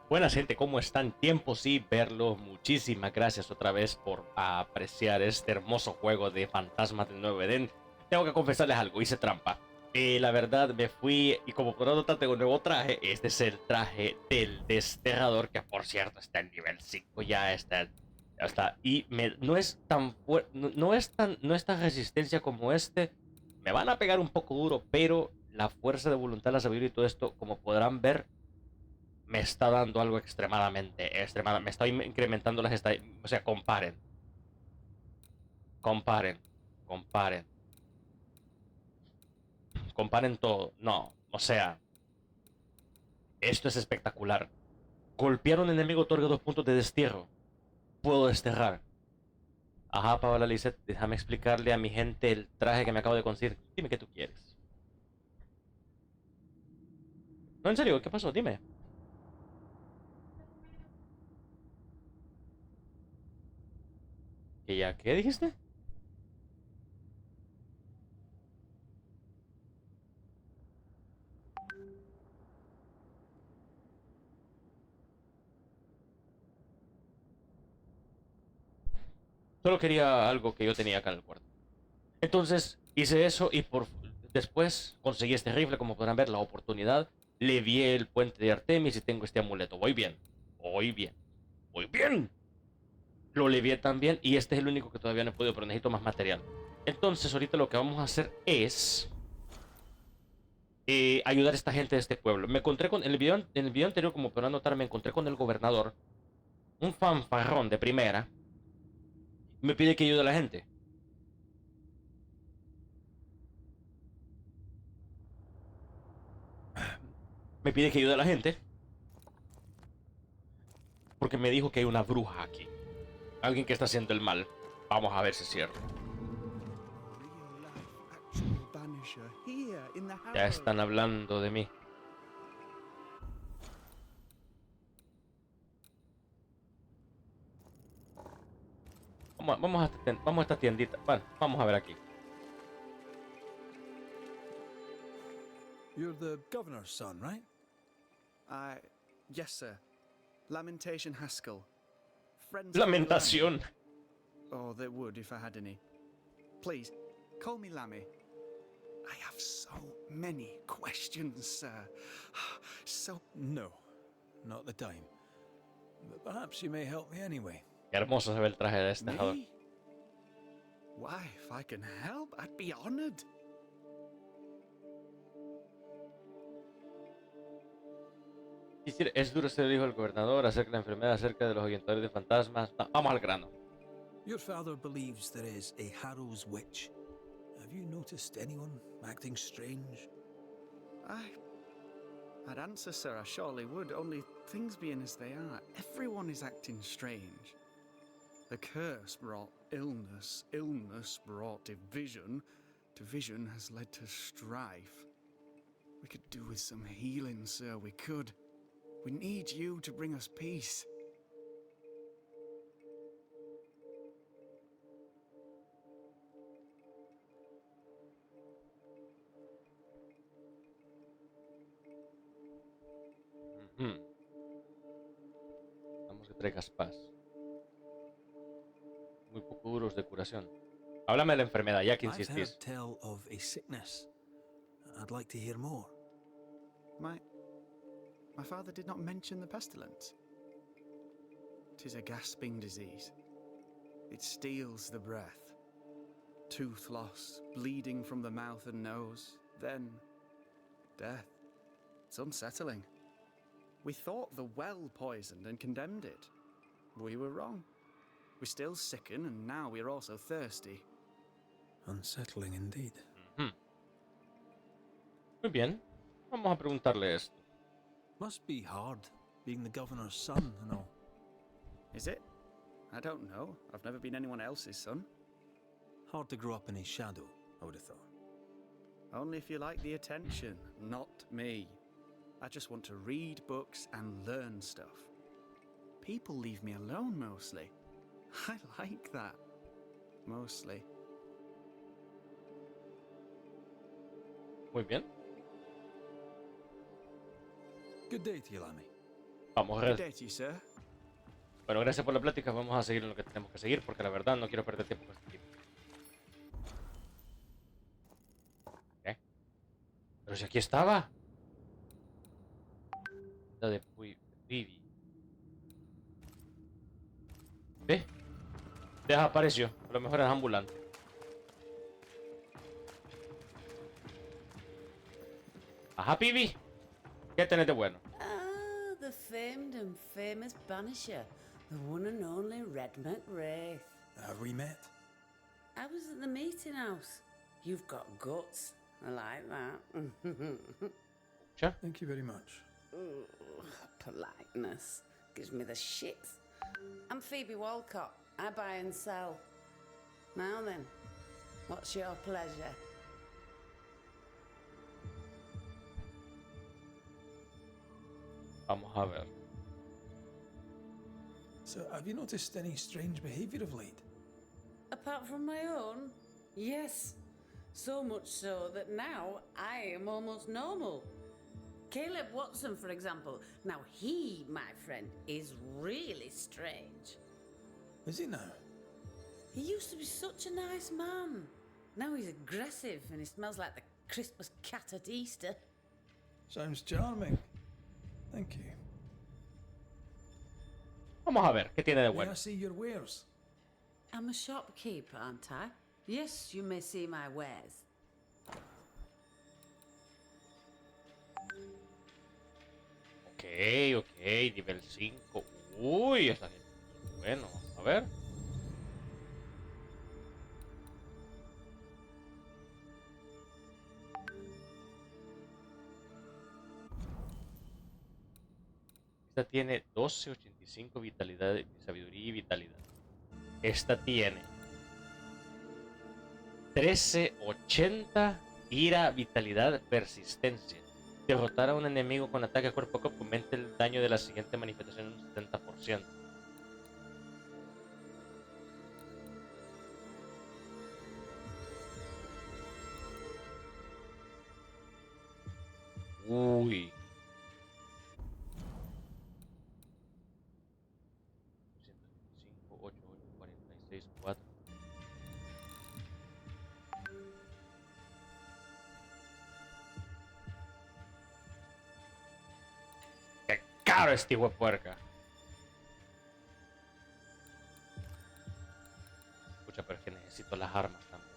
Buenas gente, ¿cómo están? Tiempo sí verlos. Muchísimas gracias otra vez por apreciar este hermoso juego de Fantasmas del Nuevo Edén. Tengo que confesarles algo, hice trampa. La verdad me fui y como podrán notar tengo un nuevo traje. Este es el traje del desterrador, que por cierto está en nivel 5, ya está. Y no es tan fuerte, no es tan resistencia como este. Me van a pegar un poco duro, pero la fuerza de voluntad, la sabiduría y todo esto, como podrán ver, me está dando algo me está incrementando las estadísticas. O sea, comparen, comparen, comparen todo. No, o sea, esto es espectacular. Golpear a un enemigo otorga 2 puntos de destierro. Puedo desterrar. Ajá, Paola Lizette, déjame explicarle a mi gente el traje que me acabo de conseguir. Dime qué tú quieres. No, en serio, ¿qué pasó? Dime. ¿Que ya qué dijiste? Solo quería algo que yo tenía acá en el cuarto. Entonces hice eso y después conseguí este rifle, como podrán ver, la oportunidad. Le vi el puente de Artemis y tengo este amuleto. Voy bien, voy bien, voy bien. Lo levié también y este es el único que todavía no he podido, pero necesito más material. Entonces ahorita lo que vamos a hacer es ayudar a esta gente de este pueblo. Me encontré con, en el video anterior, como podrán notar, me encontré con el gobernador, un fanfarrón de primera. Me pide que ayude a la gente. Me pide que ayude a la gente porque me dijo que hay una bruja aquí. Alguien que está haciendo el mal. Vamos a ver si es cierto. Real life actual banisher here in the Ya harrow. están hablando de mí. Vamos a esta tiendita. Bueno, vamos a ver aquí. You're the governor's son, right? Yes, sir. Lamentation Haskell. Friends call me Lammy. Lamentación. Or they would if I had any. Please, call me Lammy. I have so many questions, sir. So. No, not the time. But perhaps you may help me anyway. Qué hermoso se ve el traje de este jugador. Me? Why, if I can help, I'd be honored. Es duro ser hijo del gobernador, acerca de la enfermedad, acerca de los ahuyentadores de fantasmas. No, vamos al grano. Your father believes there is a Harrow's witch. Have you noticed anyone acting strange? I'd answer, sir, I surely would, only things being as they are, everyone is acting strange. The curse brought illness, illness brought division, division has led to strife. We could do with some healing, sir, we could. We need you to bring us peace. Ujú. Vamos que traigas paz. Muy poco duros de curación. Háblame de la enfermedad, ya que I've insistís. heard tell of a sickness. I'd like to hear more. My father did not mention the pestilence. 'Tis a gasping disease. It steals the breath. Tooth loss, bleeding from the mouth and nose, then death. It's unsettling. We thought the well poisoned and condemned it. We were wrong. We still sicken, and now we're also thirsty. Unsettling indeed. Ujú. Muy bien. Vamos a preguntarle esto. Must be hard being the governor's son and all. Is it? I don't know. I've never been anyone else's son. Hard to grow up in his shadow, I would have thought. Only if you like the attention, not me. I just want to read books and learn stuff. People leave me alone mostly. I like that. Mostly. Muy bien. Good day to you, Lammy. Vamos, Good Red. day to you, sir. Bueno, gracias por la plática. Vamos a seguir en lo que tenemos que seguir porque la verdad no quiero perder tiempo con este tipo. ¿Qué? Pero si aquí estaba. La de Pibi. ¿Ve? Desapareció. A lo mejor es ambulante. Ajá, Pibi. ¿Qué tenés de bueno? Ah, the famed and famous Banisher, the one and only Red McWraith. Have we met? I was at the meeting house. You've got guts. I like that. Sure. Thank you very much. Ooh, politeness gives me the shits. I'm Phoebe Walcott. I buy and sell. Now then, what's your pleasure? Vamos a ver. So, have you noticed any strange behaviour of late? Apart from my own? Yes. So much so that now I am almost normal. Caleb Watson, for example. Now he, my friend, is really strange. Is he now? He used to be such a nice man. Now he's aggressive and he smells like the Christmas cat at Easter. Sounds charming. Thank you. Vamos a ver qué tiene de May bueno. I see your wares? I'm a shopkeeper, aren't I? Yes, you may see my wares. Ok, nivel 5. Uy, esta gente. Bueno, a ver. Esta tiene 1285 vitalidad, sabiduría y vitalidad. Esta tiene 1380 ira, vitalidad, persistencia. Derrotar a un enemigo con ataque cuerpo a cuerpo aumenta el daño de la siguiente manifestación en un 70%. Uy. 125, 8, 46, 4. ¡Qué caro este hijo de puerca! Escucha, pero es que necesito las armas también.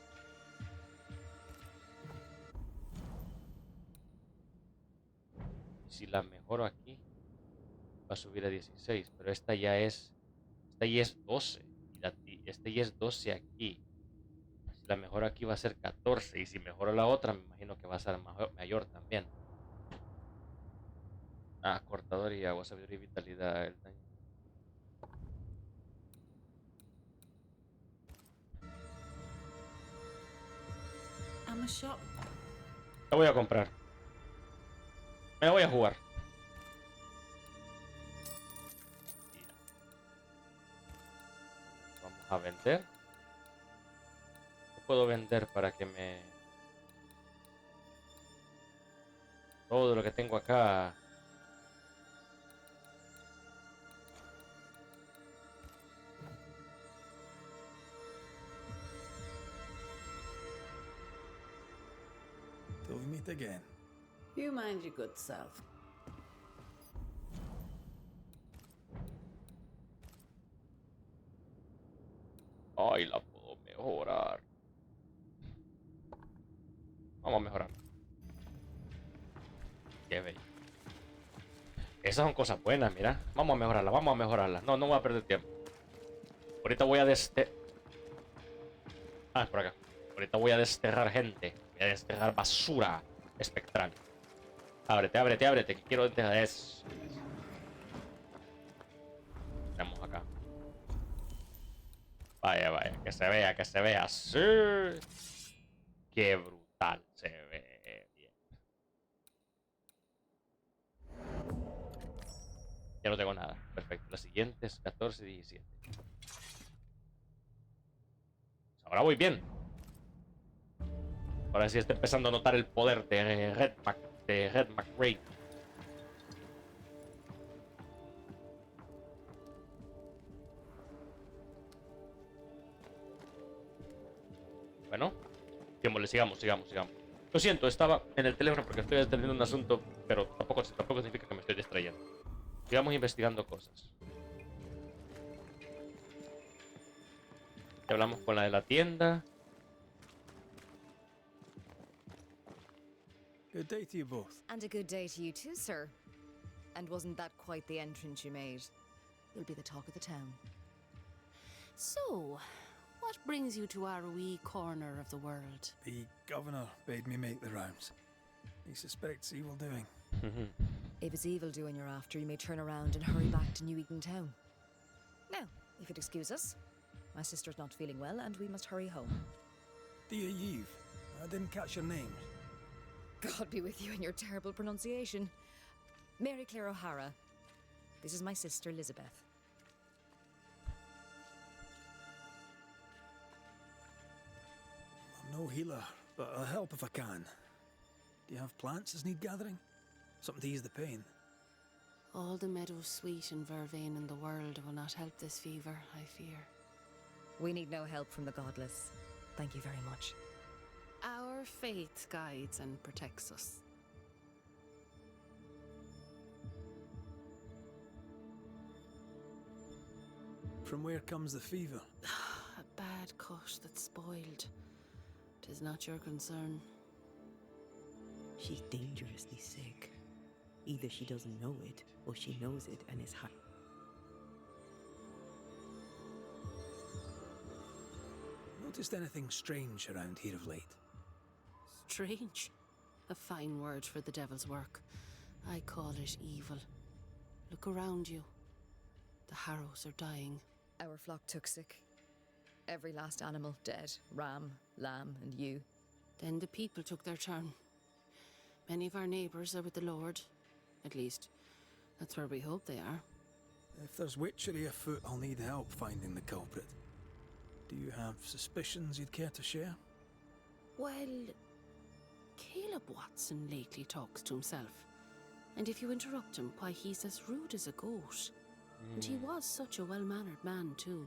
Y si la mejoro aquí, va a subir a 16, pero esta ya es 12. Esta ya es 12 aquí. Si la mejoro aquí va a ser 14. Y si mejoro la otra, me imagino que va a ser mayor también. Ah, cortador y agua, sabiduría y vitalidad. El daño. I'm a shop. La voy a comprar. Me la voy a jugar. Vamos a vender. ¿Qué puedo vender para que me... Todo lo que tengo acá... Till we meet again. You mind your good self. Ay, la puedo mejorar. Vamos a mejorar. Qué bello. Esas son cosas buenas, mira. Vamos a mejorarlas, vamos a mejorarlas. No, no voy a perder tiempo. Ahorita voy a Ah, es por acá. Ahorita voy a desterrar gente. Voy a desterrar basura espectral. Ábrete, ábrete, ábrete. Que quiero dejar eso. Tenemos acá. Vaya, vaya. Que se vea, que se vea. ¡Sí! Qué brutal se ve. Bien. Ya no tengo nada. Perfecto. La siguiente es 14 y 17. Ahora voy bien. Ahora sí está empezando a notar el poder de Red McWraith. Démosle, sigamos. Lo siento, estaba en el teléfono porque estoy atendiendo un asunto, pero tampoco significa que me estoy distrayendo. Sigamos investigando cosas. Ya hablamos con la de la tienda. Good day to you both. And a good day to you too, sir. And wasn't that quite the entrance you made? You'll be the talk of the town. So, what brings you to our wee corner of the world? The governor bade me make the rounds. He suspects evil doing. If it's evil doing you're after, you may turn around and hurry back to New Eden town. Now, if you'd excuse us, my sister's not feeling well and we must hurry home. Dear Eve, I didn't catch your names. God be with you and your terrible pronunciation. Mary Claire O'Hara. This is my sister, Elizabeth. I'm no healer, but I'll help if I can. Do you have plants as need gathering? Something to ease the pain? All the meadow sweet and vervain in the world will not help this fever, I fear. We need no help from the godless. Thank you very much. Our faith guides and protects us. From where comes the fever? A bad cut that's spoiled. 'Tis not your concern. She's dangerously sick. Either she doesn't know it, or she knows it and is hiding. Noticed anything strange around here of late? Strange. A fine word for the devil's work. I call it evil. Look around you. The harrows are dying. Our flock took sick. Every last animal dead. Ram, lamb, and ewe. Then the people took their turn. Many of our neighbours are with the Lord. At least, that's where we hope they are. If there's witchery afoot, I'll need help finding the culprit. Do you have suspicions you'd care to share? Well, Caleb Watson lately talks to himself. And if you interrupt him, why, he's as rude as a goat. And he was such a well-mannered man, too.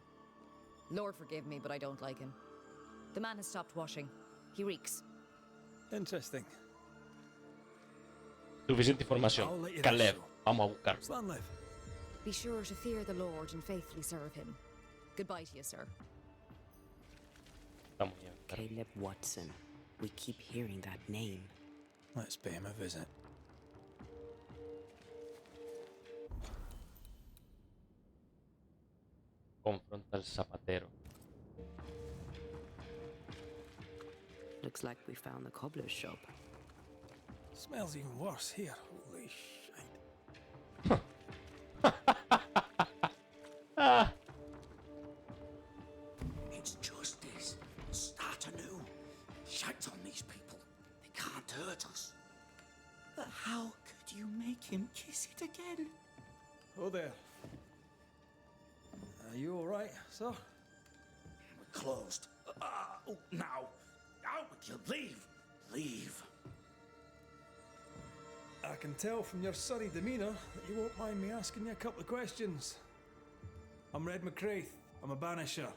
Lord forgive me, but I don't like him. The man has stopped washing. He reeks. Interesting. Suficiente información. I'll let you Caleb, know. vamos a buscar. Slan live. Be sure to fear the Lord and faithfully serve him. Goodbye to you, sir. Vamos ya a buscar. Caleb Watson. We keep hearing that name. Let's pay him a visit. Confronta al zapatero. Looks like we found the cobbler's shop. Smells even worse here. Holy shite. It's justice. Start anew. Shite on these people. They can't hurt us. But how could you make him kiss it again? Oh there. Are you alright, sir? We're closed. Oh, now. Out with you. Leave. Leave. I can tell from your surly demeanour that you won't mind me asking you a couple of questions. I'm Red McCraith. I'm a banisher.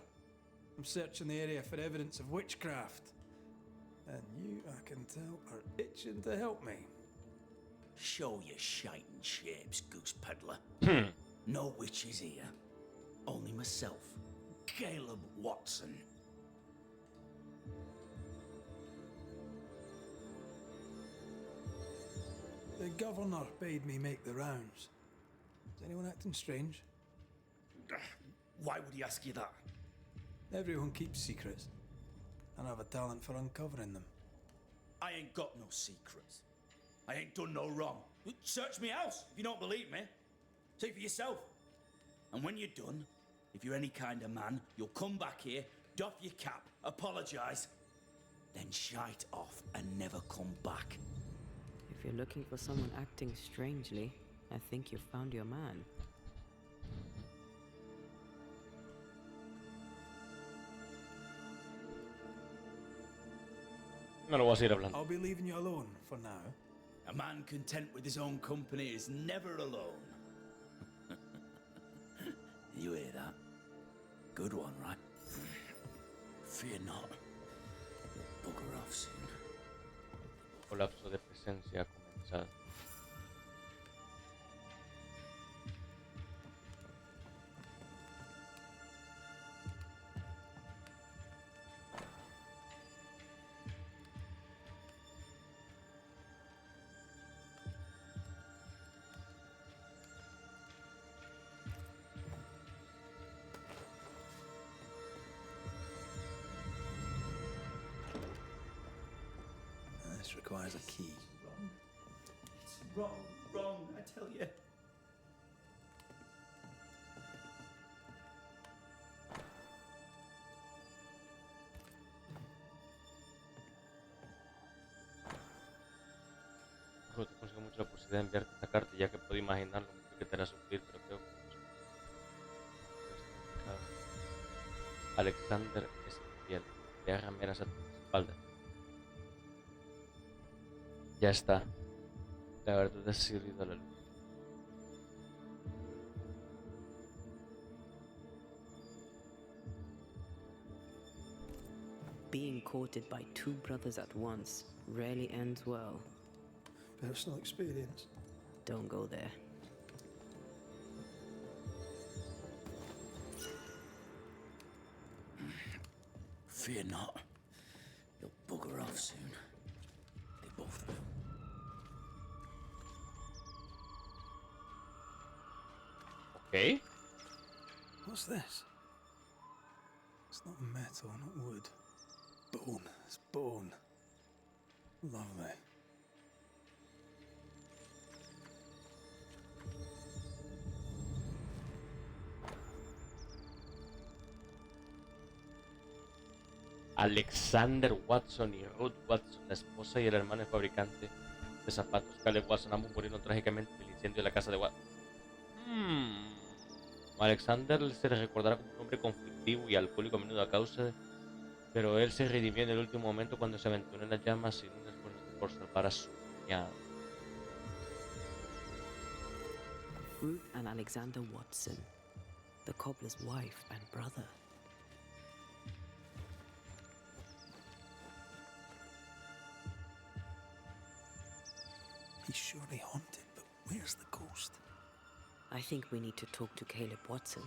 I'm searching the area for evidence of witchcraft. And you, I can tell, are itching to help me. Show your shiting shapes, goose peddler. No witches here. Only myself, Caleb Watson. The governor bade me make the rounds. Is anyone acting strange? Why would he ask you that? Everyone keeps secrets, and I have a talent for uncovering them. I ain't got no secrets. I ain't done no wrong. Search me house if you don't believe me. See for yourself. And when you're done, if you're any kind of man, you'll come back here, doff your cap, apologise, then shite off and never come back. If you're looking for someone acting strangely, I think you've found your man. No lo voy a seguir hablando. I'll be leaving you alone for now. A man content with his own company is never alone. You hear that? Good one, right? Fear not. Bugger off, colapso de presencia ha comenzado. This requires a key. It's wrong, I tell you. Te consigo mucho la posibilidad de enviarte esta carta, ya que puedo imaginar lo mucho que te hará sufrir, pero creo que Alexander es infiel. Te rameras a tu espalda. Ya está. La verdad ha salido a la luz. Being courted by two brothers at once rarely ends well. Personal experience. Don't go there. Fear not. You'll bugger off soon. They both will. Ok. What's this? It's not metal, not wood. Bone. It's bone. Lovely. Alexander Watson y Ruth Watson, la esposa y el hermano del fabricante de zapatos Caleb Watson, ambos murieron trágicamente en el incendio de la casa de Watson. Alexander se le recordará como un hombre conflictivo y alcohólico a menudo pero él se redimió en el último momento cuando se aventuró en las llamas sin un esfuerzo por salvar a su cuñado. Ruth and Alexander Watson, the cobbler's wife and brother. He's surely haunted, but where's the ghost? I think we need to talk to Caleb Watson.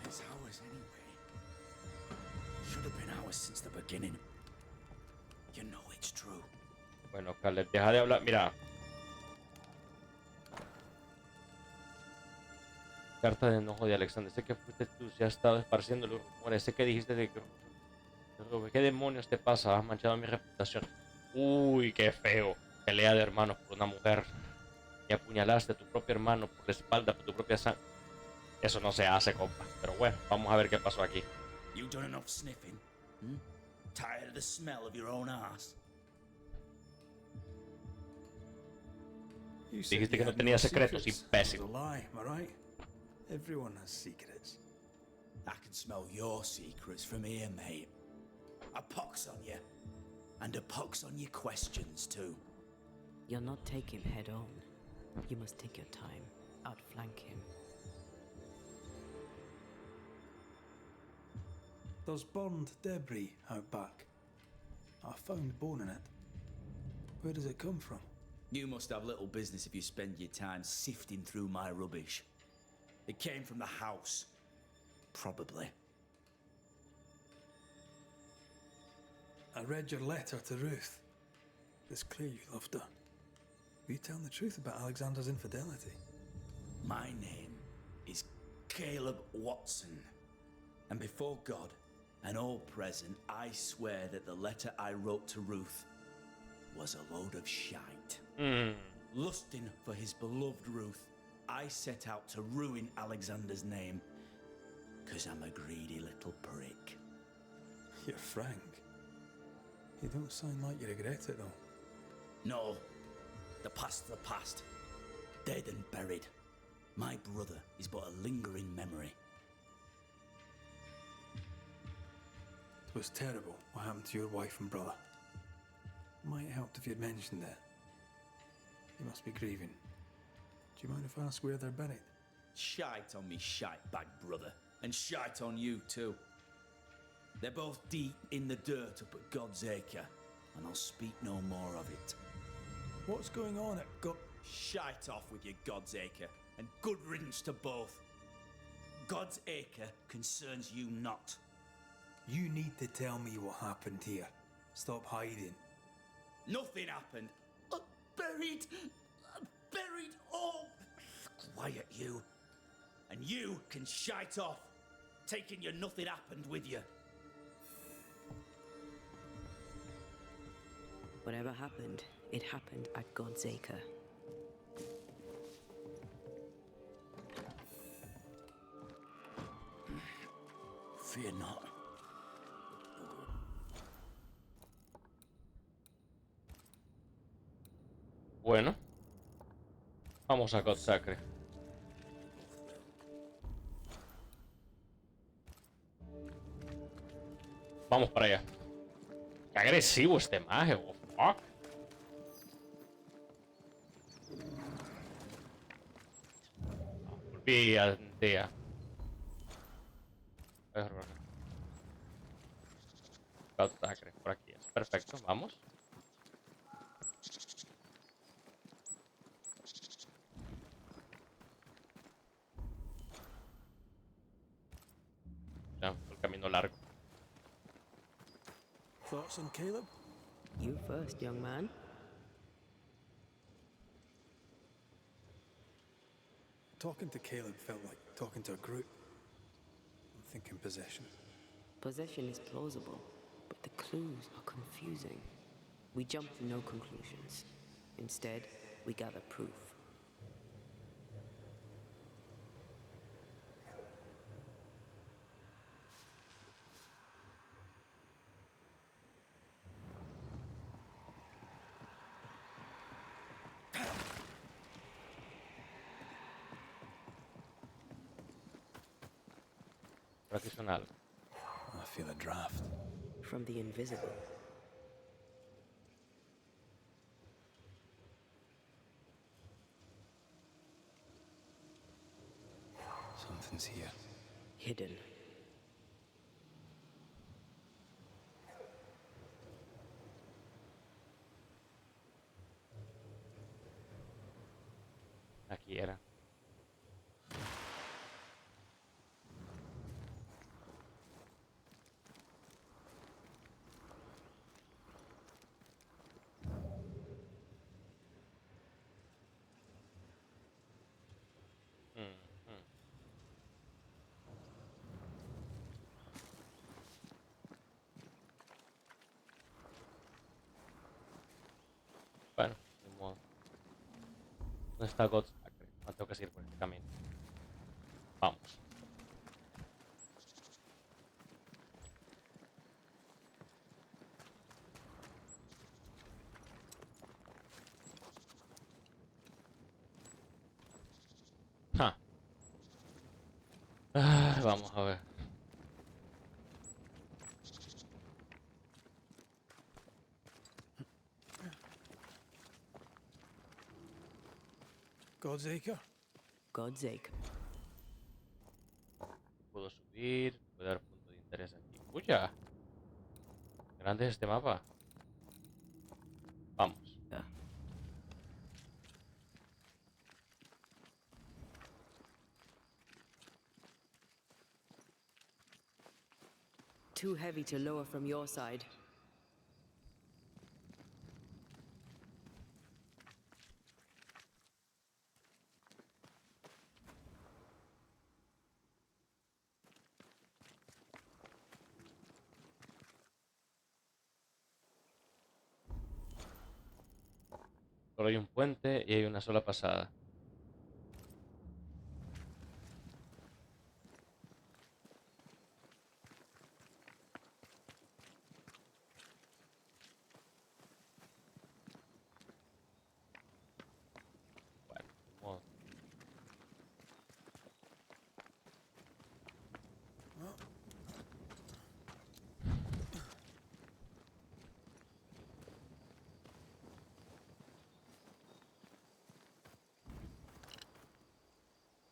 It's ours anyway. Should have been ours since the beginning. You know it's true. Bueno, Caleb, deja de hablar. Mira. Carta de enojo de Alexander. Sé que fuiste tú, se ha estado esparciendo los rumores. Sé que dijiste de que... ¿Qué demonios te pasa? Has manchado mi reputación. Uy, qué feo. Pelea de hermanos por una mujer. Y apuñalaste a tu propio hermano por la espalda, por tu propia sangre. Eso no se hace, compa. Pero bueno, vamos a ver qué pasó aquí. You done enough sniffing? Hmm? Tired of the smell of your own ass? You said Dijiste you que no had tenía no secretos, secrets. imbécil. It was a lie, am I right? Everyone has secrets. I can smell your secrets from here, mate. A pox on you. And a pox on your questions, too. You'll not take him head on. You must take your time, outflank him. There's burned debris out back. I found bone in it. Where does it come from? You must have little business if you spend your time sifting through my rubbish. It came from the house. Probably. I read your letter to Ruth. It's clear you loved her. Were you telling the truth about Alexander's infidelity? My name is Caleb Watson. And before God and all present, I swear that the letter I wrote to Ruth was a load of shite. Lusting for his beloved Ruth, I set out to ruin Alexander's name, 'cause I'm a greedy little prick. You're frank. You don't sound like you regret it, though. No, the past's the past. Dead and buried. My brother is but a lingering memory. It was terrible what happened to your wife and brother. Might have helped if you'd mentioned it. You must be grieving. Do you mind if I ask where they're buried? Shite on me shite bag brother. And shite on you too. They're both deep in the dirt up at God's Acre, and I'll speak no more of it. What's going on at Shite off with your God's Acre, and good riddance to both. God's Acre concerns you not. You need to tell me what happened here. Stop hiding. Nothing happened. Buried. Oh, quiet you. And you can shite off, taking your nothing happened with you. Whatever happened, it happened at God's Acre. Fear not. Bueno. Vamos a God Sacre. Vamos para allá. Qué agresivo este mago. Fuck. Volví al día. God Sacre, por aquí es. Perfecto, vamos. Ya, el camino largo. Thoughts on Caleb? You first, young man. Talking to Caleb felt like talking to a group. I'm thinking possession. Possession is plausible, but the clues are confusing. We jump to no conclusions. Instead, we gather proof. Por aquí suena algo. I feel a draft. From the invisible. Something's here. Hidden. Aquí era. Bueno, de modo. ¿Dónde está God Sacre? No tengo que seguir por este camino. Vamos. Ja. Vamos a ver. God's Acre? God's Acre. Puedo subir. Puedo dar punto de interés aquí. ¡Uya! Grande es este mapa. Vamos. Too heavy to lower from your side. Solo hay un puente y hay una sola pasada. Bueno, de modo.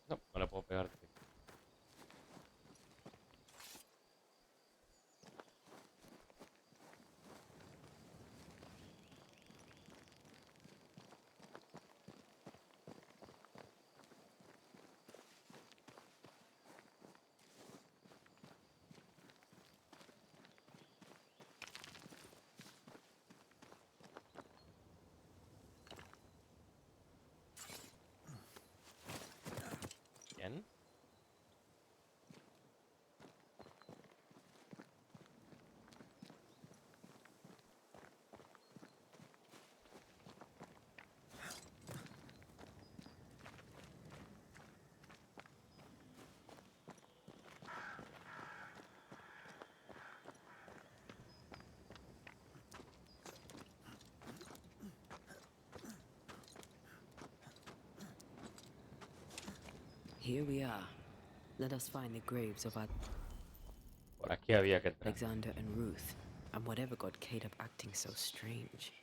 No, no le puedo pegar. Here we are. Let us find the graves of our Por aquí había que entrar. Alexander and Ruth, and whatever got Caleb acting so strange.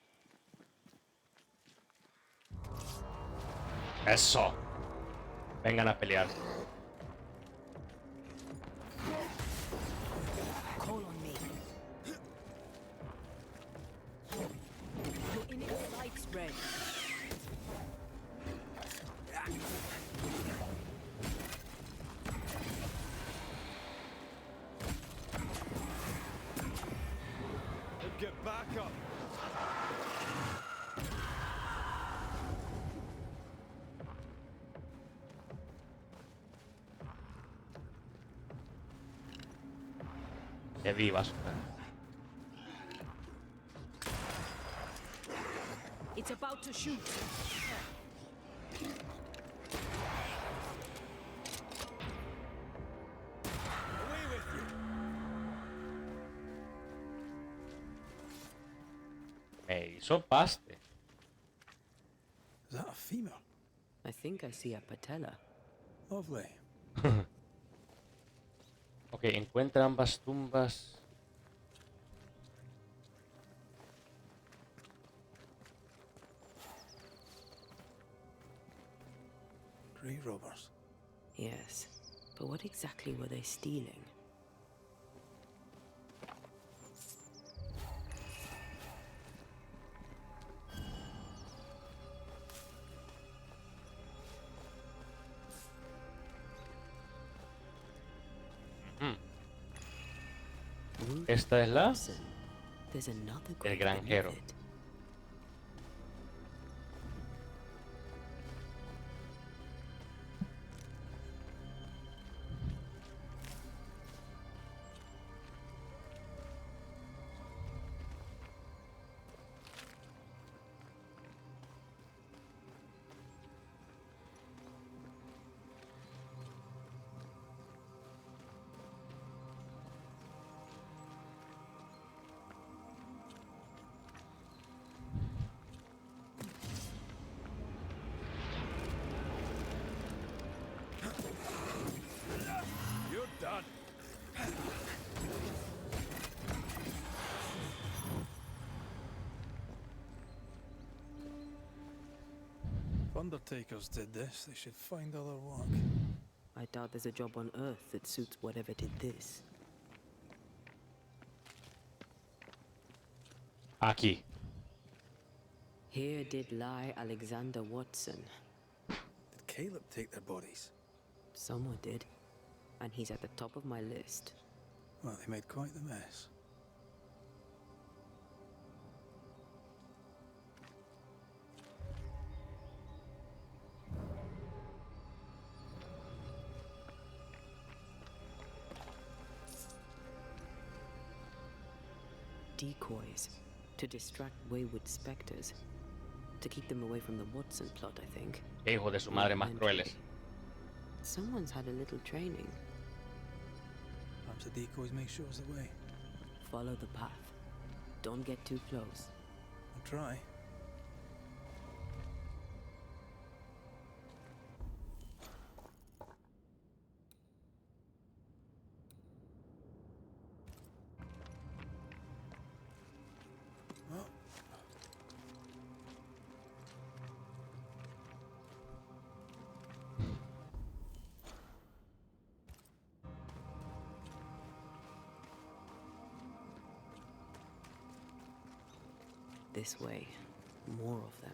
Eso. Vengan a pelear. Call on me. Your inner light's red. Get back up. Que vivas. It's about to shoot. Away with you. Me hizo paste. Is that a female? I think I see a patella. Lovely. Ok, encuentra ambas tumbas. Grave robbers. Yes, but what exactly were they stealing? Esta es la Listen, there's another el grave granjero. beneath it. You're done. If undertakers did this, they should find other work. I doubt there's a job on Earth that suits whatever did this. Aquí. Here did lie Alexander Watson. Did Caleb take their bodies? Someone did, and he's at the top of my list. Well, they made quite the mess. Decoys to distract wayward specters. To keep them away from the Watson plot, I think. Qué hijos de su madre más crueles. Someone's had a little training. Perhaps the decoys may show us the way. Follow the path. Don't get too close. I'll try. Well, This way. More of them.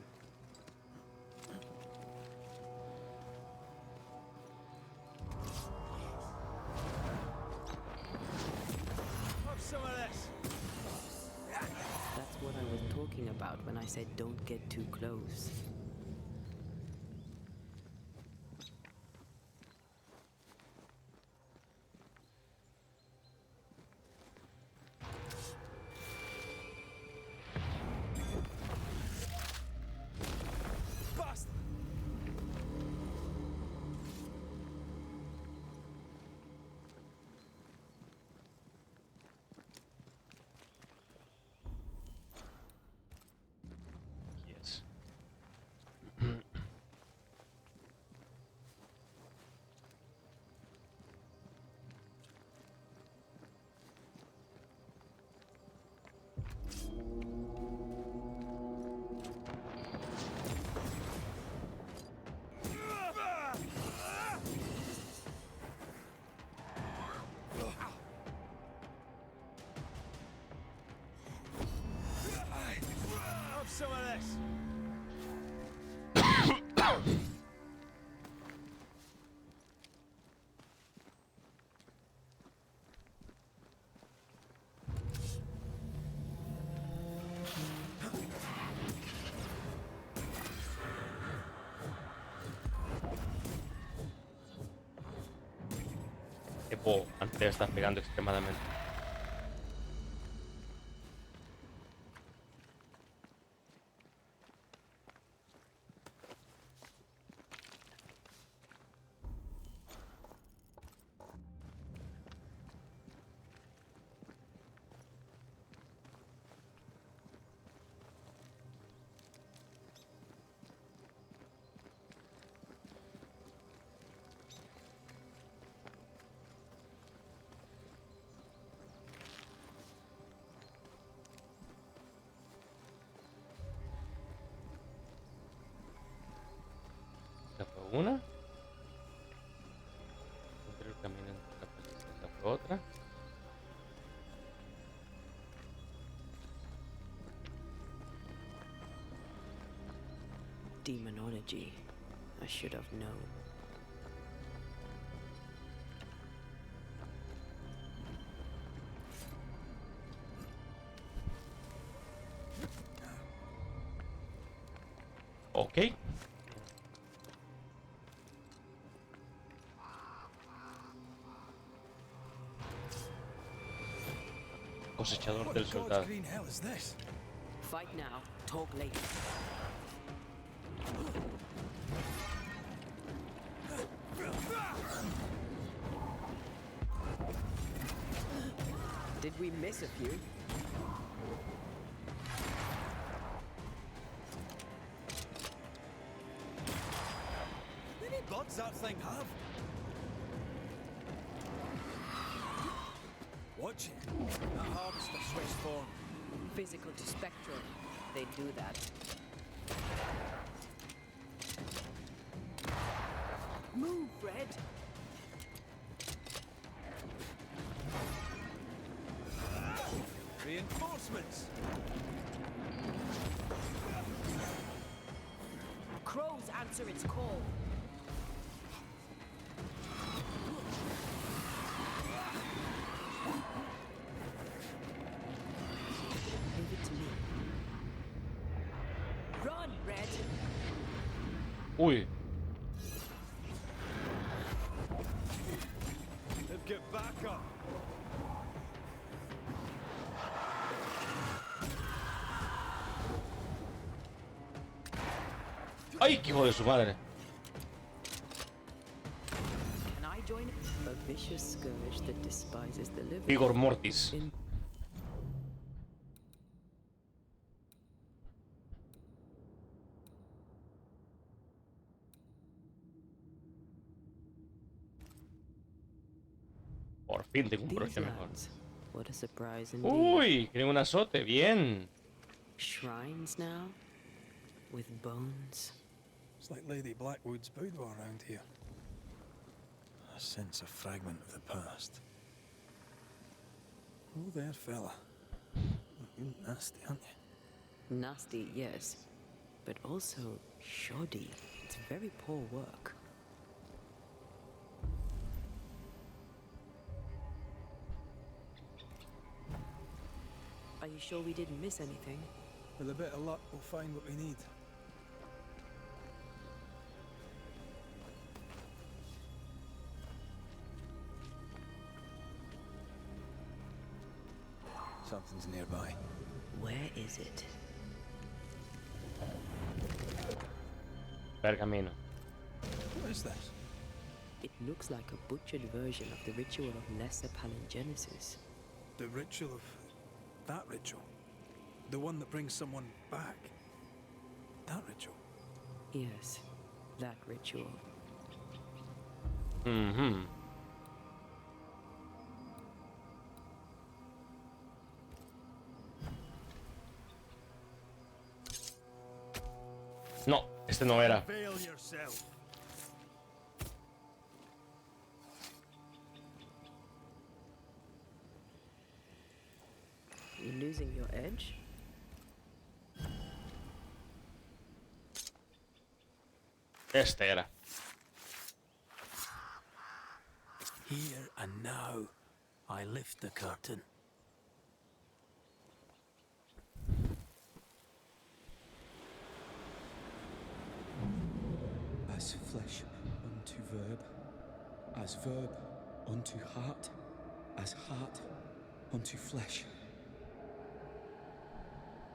have some of this. That's what I was talking about when I said don't get too close. Bust! Yes. Oh, antes está pegando extremadamente. Esa fue una. Encontré el camino entre la paleta. Esa fue otra. Demonology. I should have known. Ok. Cosechador What del in God's soldado. green hell is this? Fight now, talk later. Did we miss a few? Any buds that thing have? Watch it. That harvester switched form. Physical to spectral. They do that. Move, Red. Reinforcements. Crows answer its call. Leave it to me. Run, Red. Uy. They'll get back up. ¡Ay, qué hijo de su madre! Can I join? A vicious scourge that despises the living. Vigor mortis. In Por fin tengo un these broche mejor. lands. What a surprise indeed. Uy, tienen un azote, bien. Shrines now, with bones. It's like Lady Blackwood's boudoir around here. I sense a fragment of the past. Oh, there, fella. You're nasty, aren't you? Nasty, yes, but also shoddy. It's very poor work. Are you sure we didn't miss anything? With a bit of luck, we'll find what we need. Something's nearby. Where is it? Pergamino. What is this? It looks like a butchered version of the ritual of Lesser Palingenesis. The ritual of... that ritual? The one that brings someone back? That ritual? Yes, that ritual. Mhm. No, este no era. Veil yourself. You're losing your edge? Este era. Here and now, I lift the curtain. As flesh unto verb, as verb unto heart, as heart unto flesh.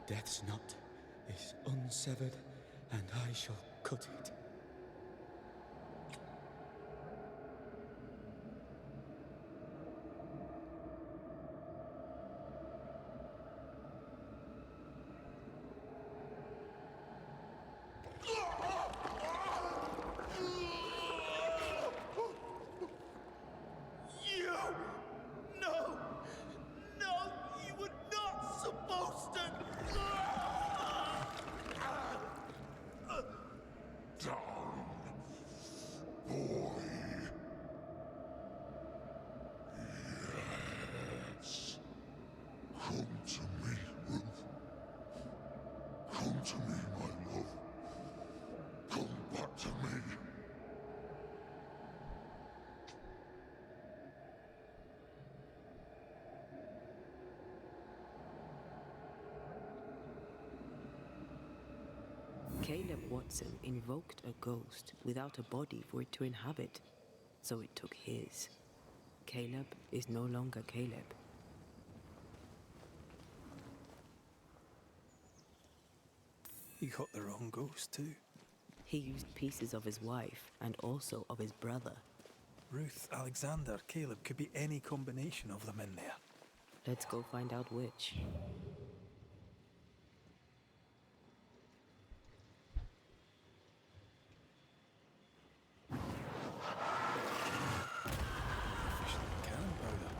Death's knot is unsevered, and I shall cut it. You! No! No! You were not supposed to! Come to me, Ruth. Come to me, my love. Come back to me. Caleb Watson invoked a ghost without a body for it to inhabit, so it took his. Caleb is no longer Caleb. He got the wrong ghost too. He used pieces of his wife and also of his brother. Ruth, Alexander, Caleb, could be any combination of them in there. Let's go find out which. Efficient cannon powder.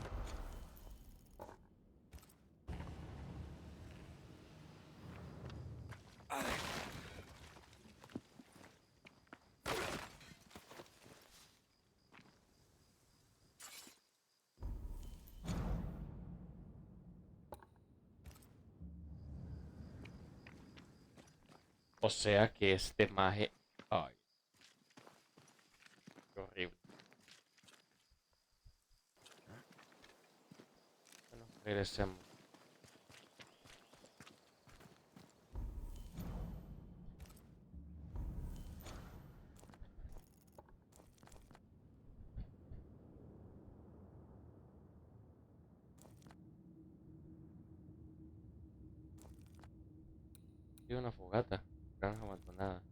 O sea que este maje... Ay. Qué horrible. Bueno, regresemos. Y una fogata. Granja abandonada.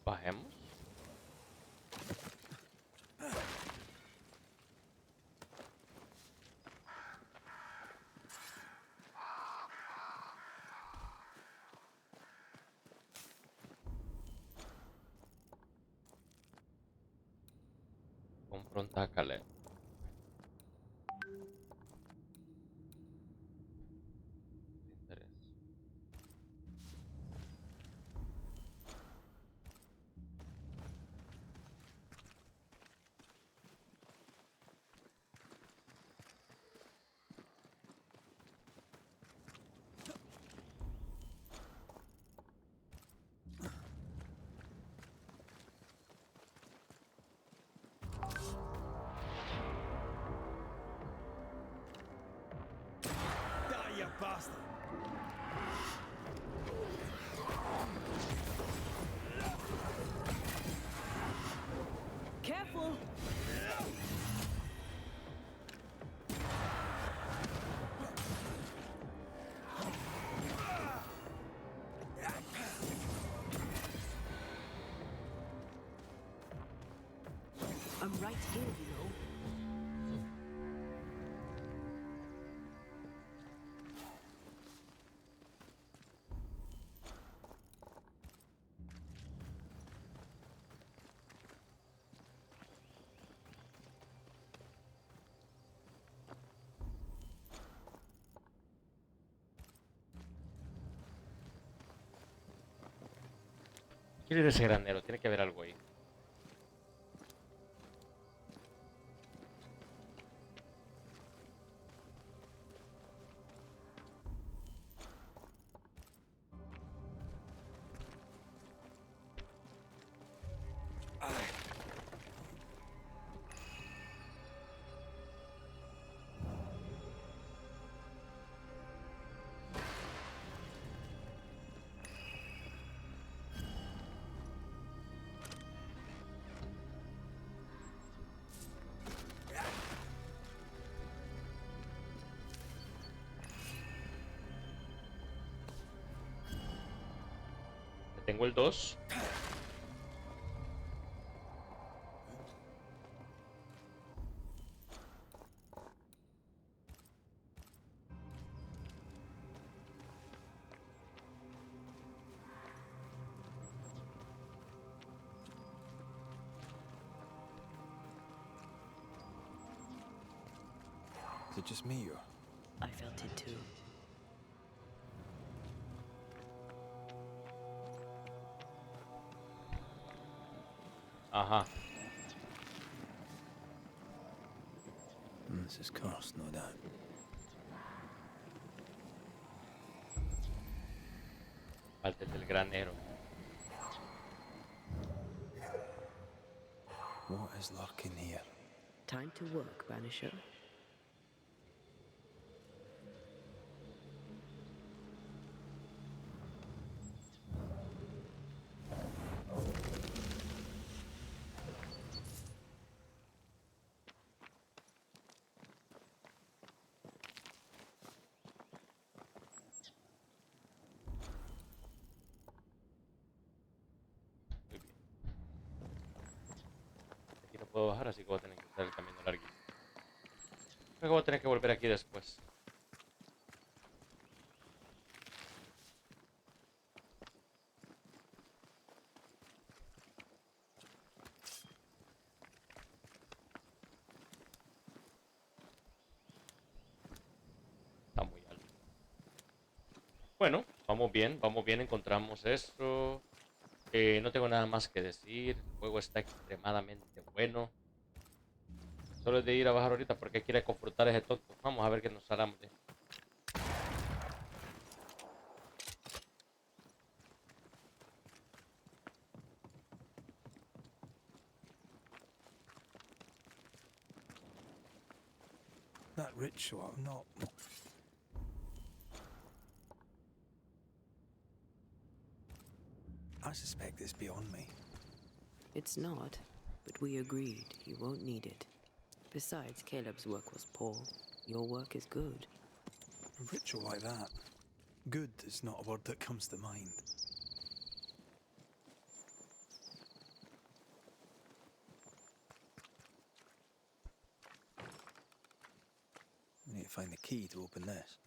Bajemos. Confronta a Caleb. Interés. Die, you bastard! Careful! I'm right here, you know. Quiero ir a ese granero, tiene que haber algo ahí. Tengo el 2. Is it just me or? I felt it too. Ajá. This is cursed, no doubt. Falta el del granero. What is lurking here? Time to work, Banisher. Muy bien. Aquí no puedo bajar, así que voy a tener que usar el camino larguito. Creo que voy a tener que volver aquí después. Está muy alto. Bueno, vamos bien, encontramos esto. No tengo nada más que decir. El juego está extremadamente bueno. Solo es de ir a bajar ahorita porque quiere confrontar a ese tonto. Vamos a ver qué nos salamos de. That ritual, not. I suspect it's beyond me. It's not, but we agreed you won't need it. Besides, Caleb's work was poor. Your work is good. A ritual like that. Good is not a word that comes to mind. We need to find the key to open this.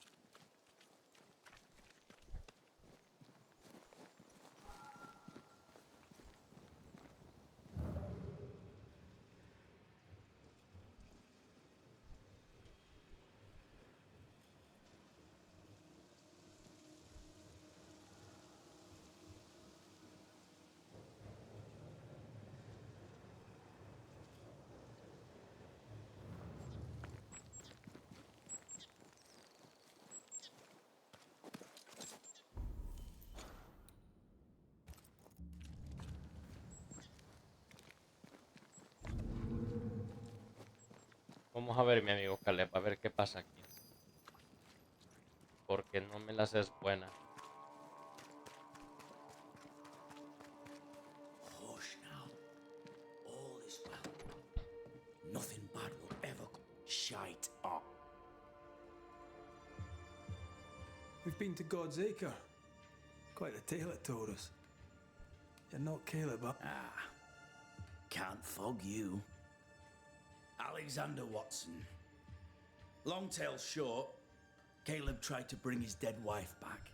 Vamos a ver, mi amigo Caleb, a ver qué pasa aquí. Porque no me las es buena. Hush now. All is well. Nothing bad will ever shite up. We've been to God's Acre. Quite a tale it told us. You're not Caleb, huh? Ah, can't fog you. Alexander Watson. Long tale short, Caleb tried to bring his dead wife back.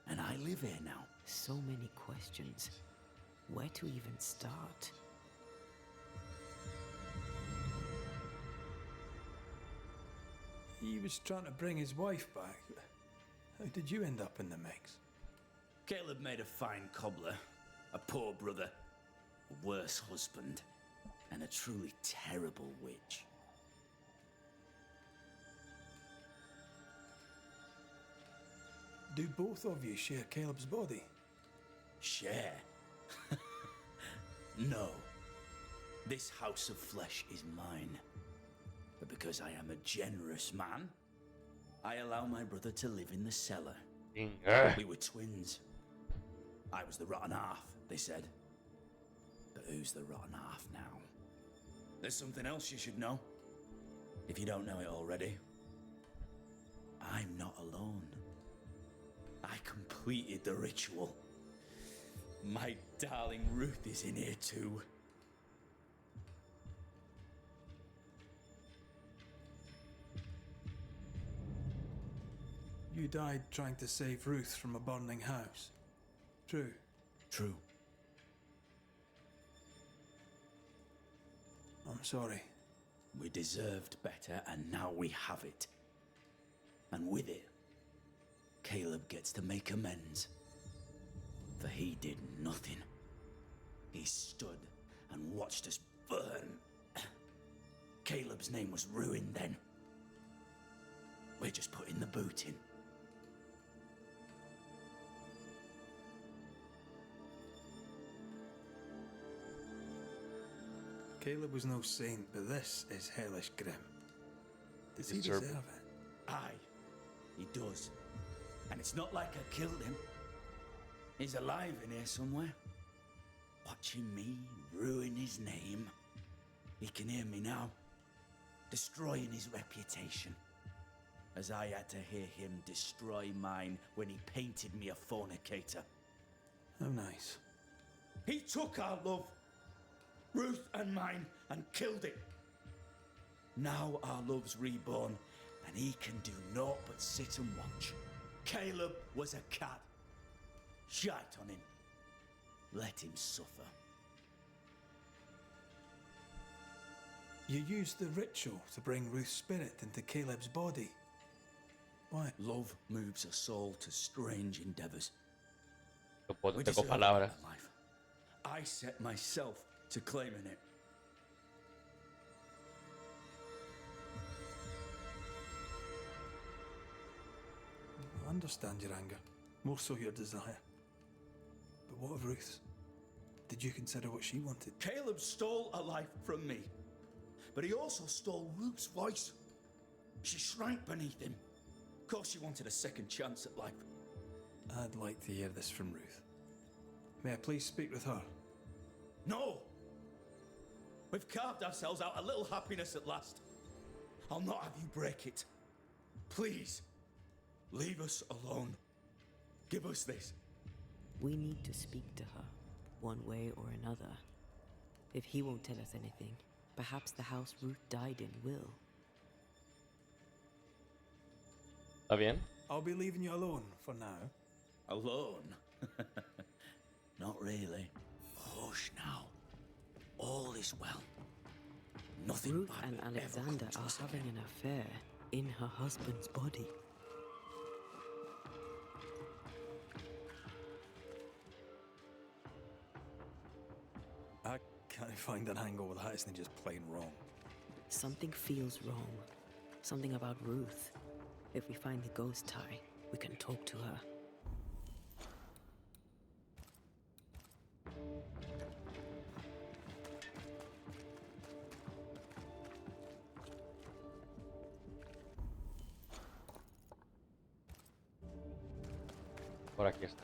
And I live here now. So many questions. Where to even start? He was trying to bring his wife back. How did you end up in the mix? Caleb made a fine cobbler. a poor brother, a worse husband, and a truly terrible witch. Do both of you share Caleb's body? Share? No. This house of flesh is mine. But because I am a generous man, I allow my brother to live in the cellar. We were twins. I was the rotten half, they said. But who's the rotten half now? There's something else you should know. If you don't know it already. I'm not alone. I completed the ritual. My darling Ruth is in here too. You died trying to save Ruth from a burning house. True. True. I'm sorry. We deserved better, and now we have it. And with it, Caleb gets to make amends. For he did nothing. He stood and watched us burn. Caleb's name was ruined then. We're just putting the boot in. Caleb was no saint, but this is hellish grim. Does he deserve it? Aye, he does. And it's not like I killed him. He's alive in here somewhere. Watching me ruin his name. He can hear me now. Destroying his reputation. As I had to hear him destroy mine when he painted me a fornicator. How nice. He took our love, Ruth and mine, and killed it. Now our love's reborn, and he can do naught but sit and watch. Caleb was a cat. Shite on him. Let him suffer. You used the ritual to bring Ruth's spirit into Caleb's body. Why? Love moves a soul to strange endeavors. Tengo We deserve palabras. better life. I set myself to claiming it. I understand your anger, more so your desire. But what of Ruth's? Did you consider what she wanted? Caleb stole a life from me, but he also stole Ruth's voice. She shrank beneath him. Of course she wanted a second chance at life. I'd like to hear this from Ruth. May I please speak with her? No! We've carved ourselves out a little happiness at last. I'll not have you break it. Please, leave us alone. Give us this. We need to speak to her, one way or another. If he won't tell us anything, perhaps the house Ruth died in will. ¿Está bien? I'll be leaving you alone for now. Alone? Not really. Hush now. All is well. Nothing Ruth bad and will ever Alexander come to are us having again. an affair in her husband's body. I can't find an angle with that, isn't just plain wrong. Something feels wrong. Something about Ruth. If we find the ghost tie, we can talk to her. Por aquí está.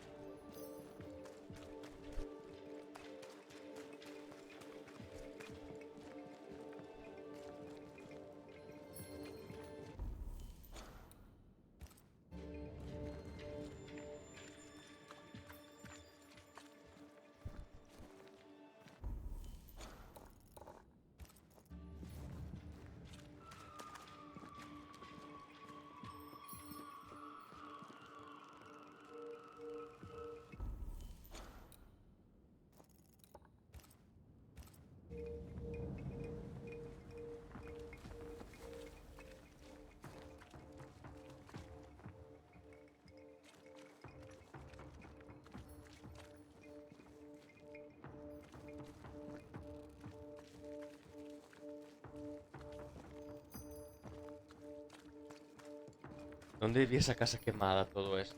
¿Dónde vi esa casa quemada, todo esto?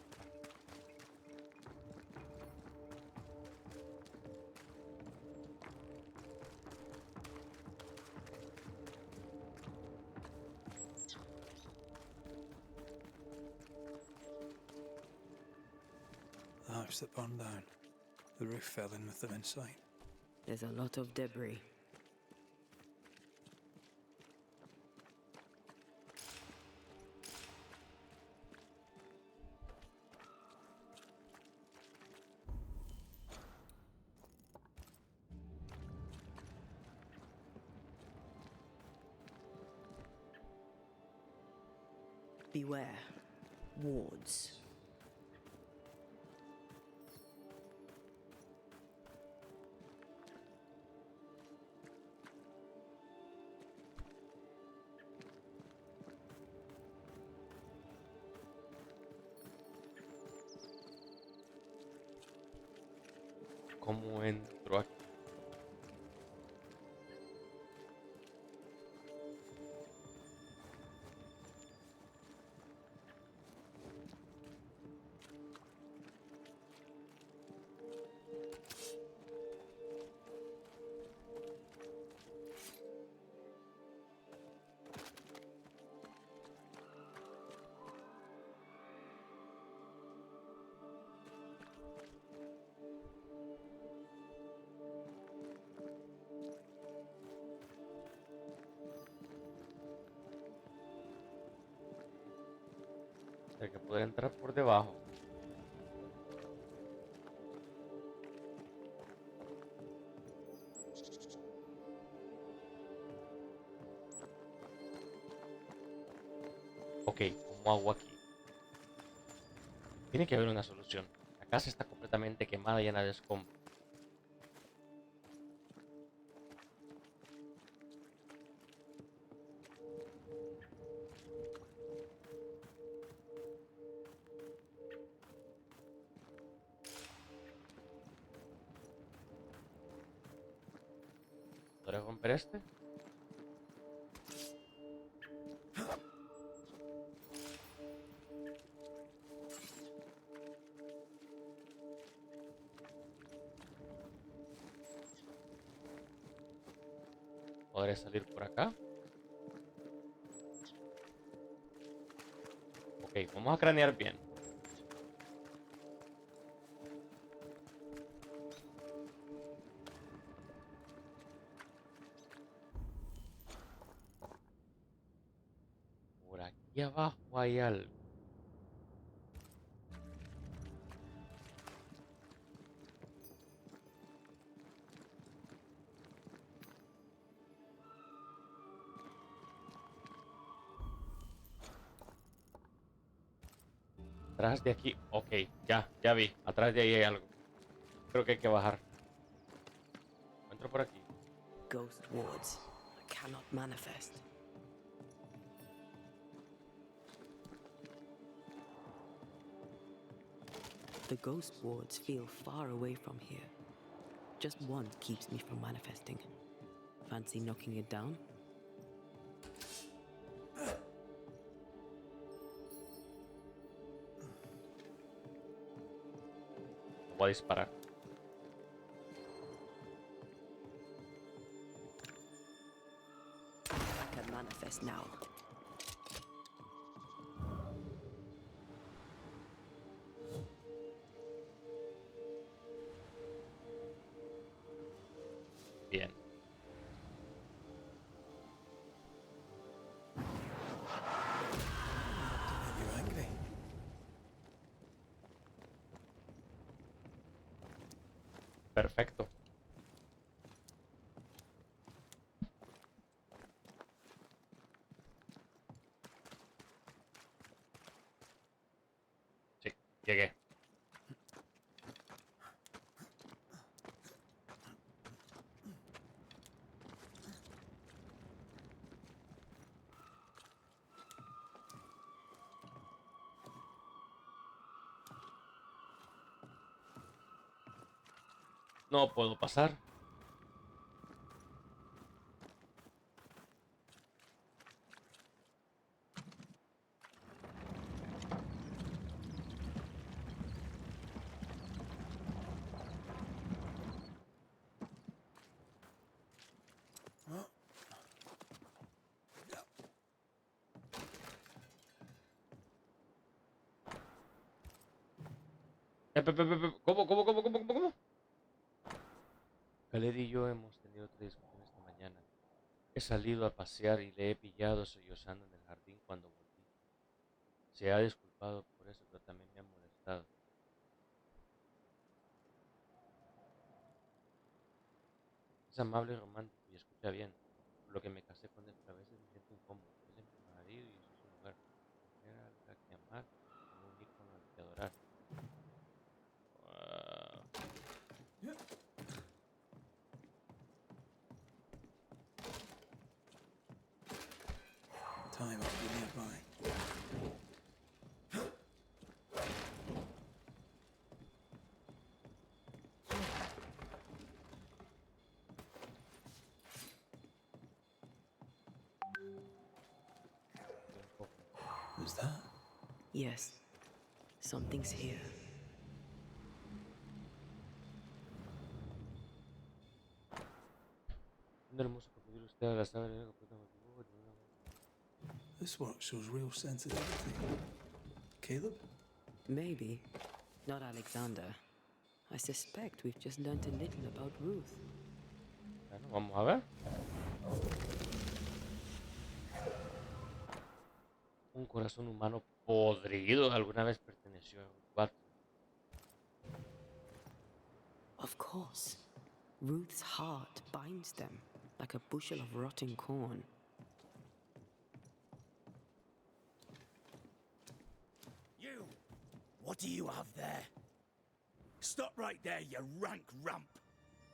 The house that burned down. The roof fell in with them inside. There's a lot of debris. Beware. Wards. ¿Cómo entro aquí? Hay que poder entrar por debajo. Ok, ¿cómo hago aquí? Tiene que haber una solución. La casa está completamente quemada, llena de escombros. ¿Podré romper este? ¿Podré salir por acá? Ok, vamos a cranear bien. Por aquí abajo hay algo. Atrás de aquí. Ok, ya vi. Atrás de ahí hay algo. Creo que hay que bajar. Entro por aquí. Ghost wards. Cannot manifest. The ghost wards feel far away from here. Just one keeps me from manifesting. Fancy knocking it down? Voy a disparar. I can manifest now. Bien. You angry? Perfecto. Sí, llegué. No puedo pasar. ¿Cómo? Khaled y yo hemos tenido otra discusión esta mañana. He salido a pasear y le he pillado sollozando en el jardín cuando volví. Se ha disculpado por eso, pero también me ha molestado. Es amable y romántico y escucha bien, por lo que me casé con él, pero a veces me siento incómodo. Él es mi marido y yo soy su mujer. Mujer a la que amar, no un ícono al que adorar. Wow. Time up nearby. Who's that? Yes, something's here. Un hermoso cocodrilo usted a la sabe. This work shows real sensitivity. Caleb? Maybe. Not Alexander. I suspect we've just learnt a little about Ruth. Bueno, vamos a ver. Un corazón humano podrido alguna vez perteneció a Ruth Watson. Of course. Ruth's heart binds them like a bushel of rotting corn. You! What do you have there? Stop right there, you rank rump!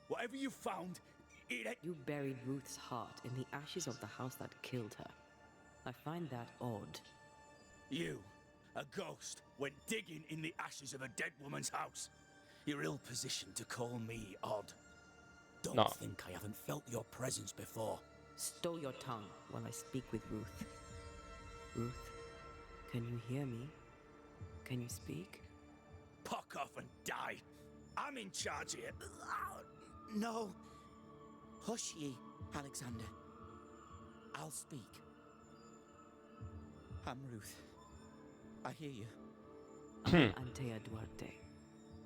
Whatever you found, it ain't... You buried Ruth's heart in the ashes of the house that killed her. I find that odd. You, a ghost, went digging in the ashes of a dead woman's house. You're ill-positioned to call me odd. Don't think I haven't felt your presence before. Stow your tongue while I speak with Ruth. Ruth, can you hear me? Can you speak? Puck off and die. I'm in charge here. No. Hush ye, Alexander. I'll speak. I'm Ruth. I hear you. I'm Antea Duarte.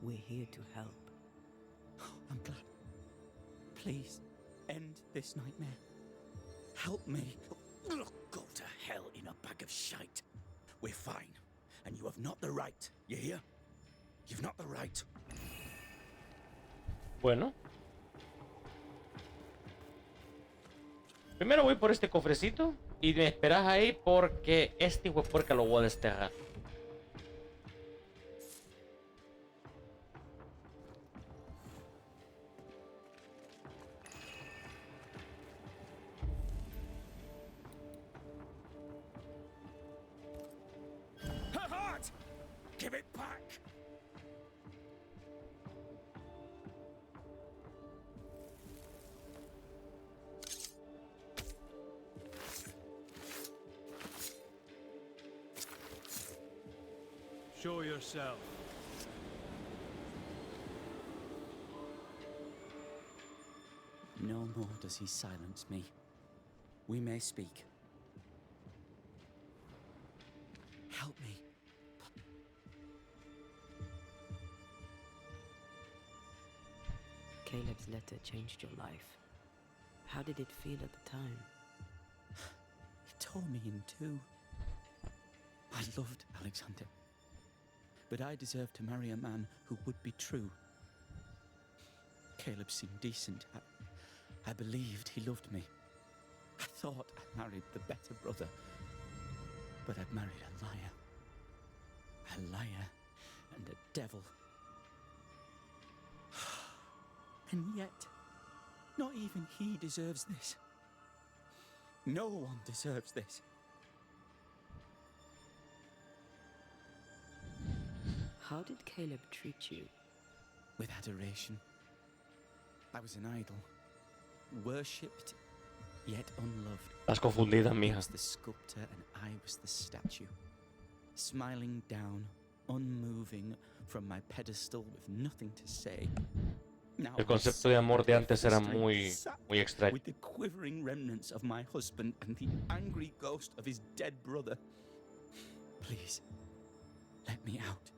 We're here to help. I'm glad. Please, end this nightmare. Help me. Go to hell in a bag of shite. We're fine, and you have not the right. You hear? You've not the right. Bueno. Primero voy por este cofrecito y me esperas ahí porque este hijo de puerca lo voy a desterrar. Her heart! Give it back! Show yourself. No more does he silence me. We may speak. Help me. Caleb's letter changed your life. How did it feel at the time? It tore me in two. I loved Alexander. But I deserved to marry a man who would be true. Caleb seemed decent. I believed he loved me. I thought I married the better brother. But I'd married a liar. A liar and a devil. And yet, not even he deserves this. No one deserves this. How did Caleb treat you? With adoration. I was an idol. Worshipped, yet unloved. Estás confundida, He mija. was the sculptor and I was the statue. Smiling down, unmoving from my pedestal with nothing to say. Now El concepto de amor de antes era muy extraño. with the quivering remnants of my husband and the angry ghost of his dead brother. Please, let me out.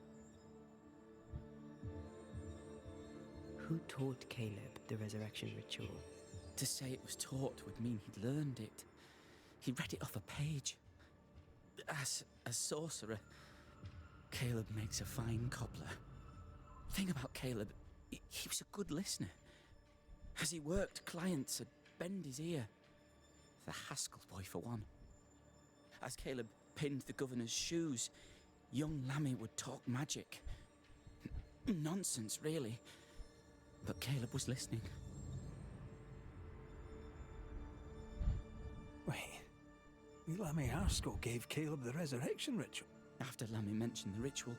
Who taught Caleb the resurrection ritual? To say it was taught would mean he'd learned it. He read it off a page. As a sorcerer, Caleb makes a fine cobbler. Thing about Caleb, he was a good listener. As he worked, clients would bend his ear. The Haskell boy, for one. As Caleb pinned the governor's shoes, young Lammy would talk magic. Nonsense, really. But Caleb was listening. Wait, Lammy Haskell gave Caleb the resurrection ritual. After Lammy mentioned the ritual,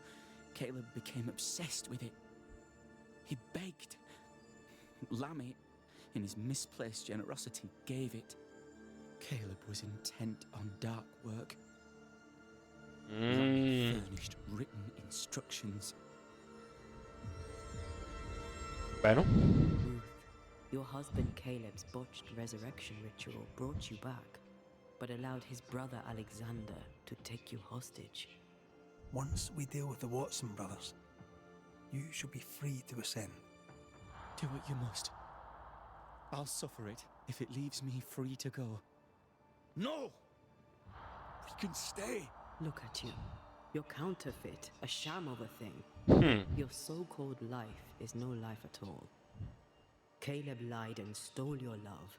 Caleb became obsessed with it. He begged. Lammy, in his misplaced generosity, gave it. Caleb was intent on dark work. Lammy furnished written instructions. Bueno. Ruth, your husband Caleb's botched resurrection ritual brought you back, but allowed his brother Alexander to take you hostage. Once we deal with the Watson brothers, you shall be free to ascend. Do what you must. I'll suffer it if it leaves me free to go. No! We can stay! Look at you. You're counterfeit, a sham of a thing. Your so-called life is no life at all. Caleb lied and stole your love.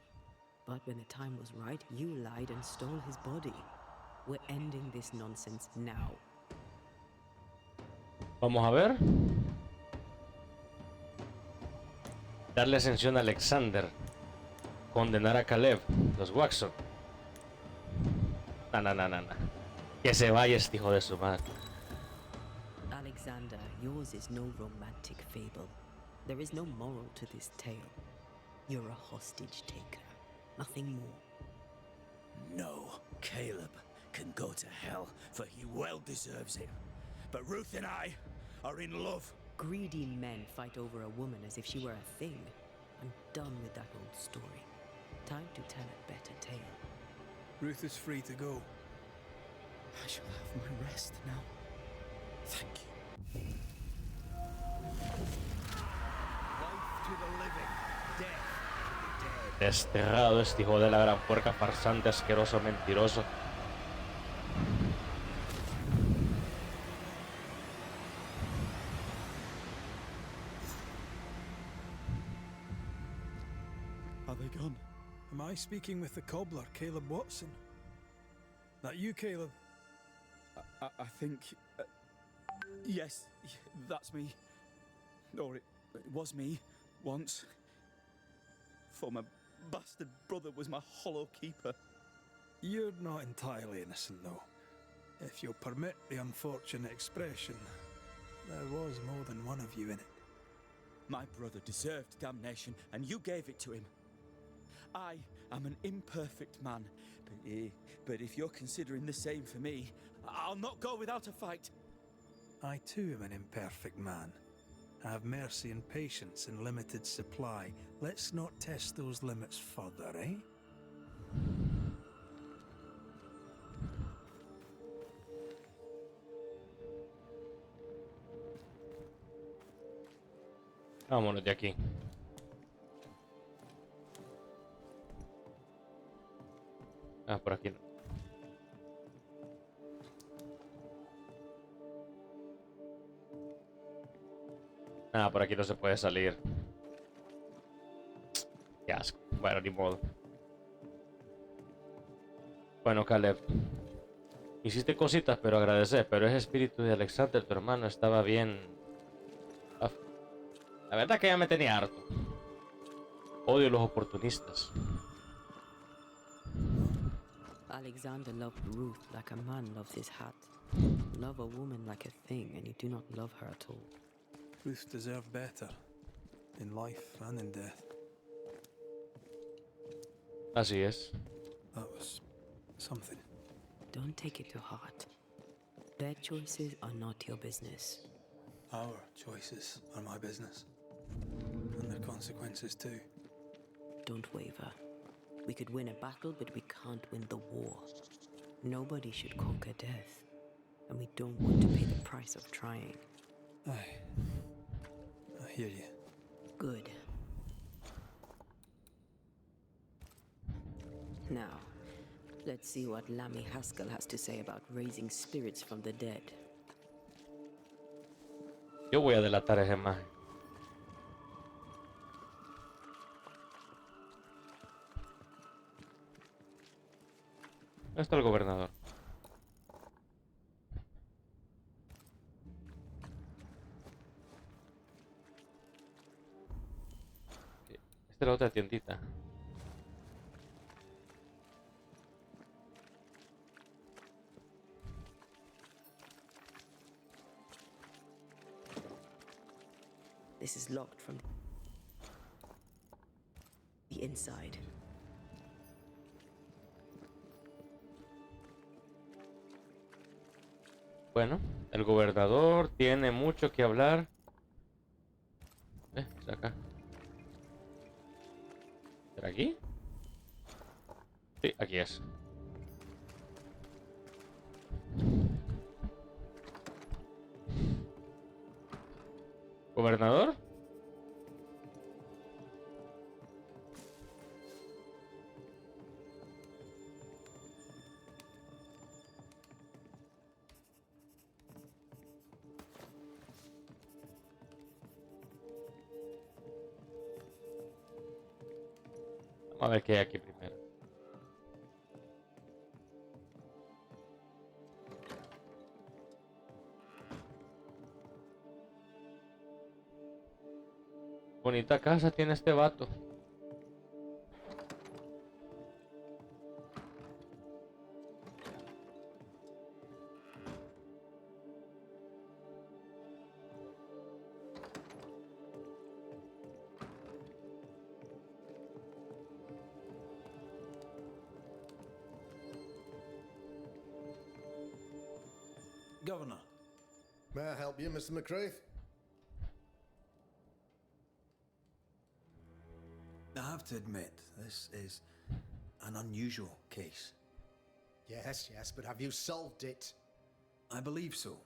But when the time was right, you lied and stole his body. We're ending this nonsense now. Vamos a ver. Darle ascensión a Alexander. Condenar a Caleb. Los Watson. No. Que se vaya este hijo de su madre. Alexander, yours is no romantic fable. There is no moral to this tale. You're a hostage taker. Nothing more. No, Caleb can go to hell, for he well deserves it. But Ruth and I are in love. Greedy men fight over a woman as if she were a thing. I'm done with that old story. Time to tell a better tale. Ruth is free to go. I shall have my rest now. Thank you. Life to the living, death to the dead. Desterrado este hijo de la gran puerca, farsante, asqueroso, mentiroso. Are they gone? Am I speaking with the cobbler, Caleb Watson? That you, Caleb? I think... yes, that's me. Or it was me, once. For my bastard brother was my hollow keeper. You're not entirely innocent, though. If you'll permit the unfortunate expression, there was more than one of you in it. My brother deserved damnation, and you gave it to him. I am an imperfect man, but if you're considering the same for me, I'll not go without a fight. I too am an imperfect man. I have mercy and patience in limited supply. Let's not test those limits further, eh? Vámonos de aquí. Ah, por aquí no. Ah, por aquí no se puede salir. Qué asco. Bueno, ni modo. Bueno, Caleb. Hiciste cositas, pero agradecer. Pero ese espíritu de Alexander, tu hermano, estaba bien. La verdad que ya me tenía harto. Odio los oportunistas. Alexander loved Ruth like a man loves his hat. Love a woman like a thing, and you do not love her at all. Ruth deserved better, in life and in death. Así es. That was something. Don't take it to heart. Their choices are not your business. Our choices are my business. And their consequences too. Don't waver. We could win a battle, but we can't win the war. Nobody should conquer death. And we don't want to pay the price of trying. Aye. I hear you. Good. Now, let's see what Lammy Haskell has to say about raising spirits from the dead. Yo voy a delatar a ese maje. ¿Dónde está el gobernador? Sí, esta es la otra tiendita. This is locked from the inside. Bueno, el gobernador tiene mucho que hablar. Es acá. ¿Será aquí? Sí, aquí es. ¿Gobernador? Vamos a ver qué hay aquí primero. Bonita casa tiene este vato. Governor. May I help you, Mr. McCraith? I have to admit, this is an unusual case. Yes, but have you solved it? I believe so.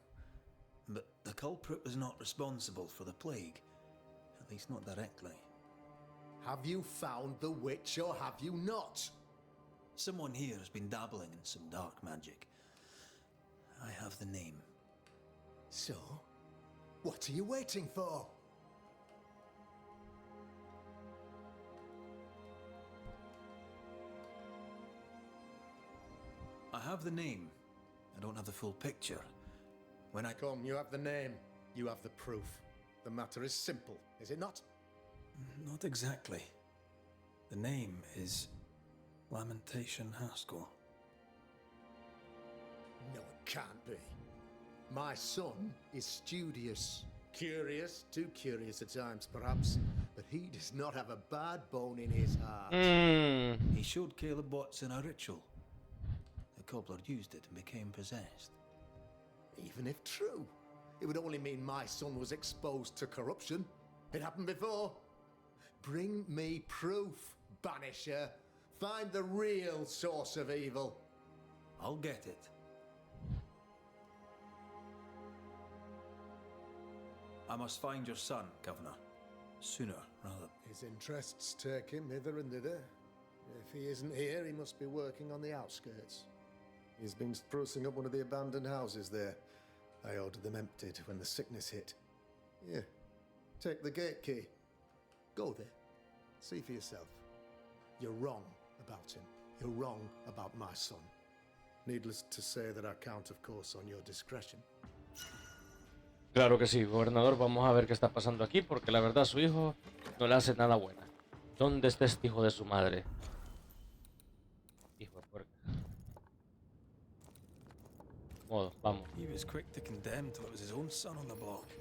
But the culprit was not responsible for the plague. At least not directly. Have you found the witch or have you not? Someone here has been dabbling in some dark magic. I have the name. So? What are you waiting for? I have the name. I don't have the full picture. When I Come, you have the name. You have the proof. The matter is simple, is it not? Not exactly. The name is Lamentation Haskell. No, it can't be. My son is studious. Curious, too curious at times perhaps, but he does not have a bad bone in his heart. He showed Caleb Watson a ritual. The cobbler used it and became possessed. Even if true, it would only mean my son was exposed to corruption. It happened before. Bring me proof, Banisher. Find the real source of evil. I'll get it. I must find your son, Governor. Sooner rather. His interests take him hither and thither. If he isn't here, he must be working on the outskirts. He's been sprucing up one of the abandoned houses there. I ordered them emptied when the sickness hit. Here, take the gate key. Go there. See for yourself. You're wrong about him. You're wrong about my son. Needless to say that I count, of course, on your discretion. Claro que sí, gobernador. Vamos a ver qué está pasando aquí, porque la verdad su hijo no le hace nada buena. ¿Dónde está este hijo de su madre? Hijo de puerca. Modo, vamos. He was quick to condemn till it was his own son on the block.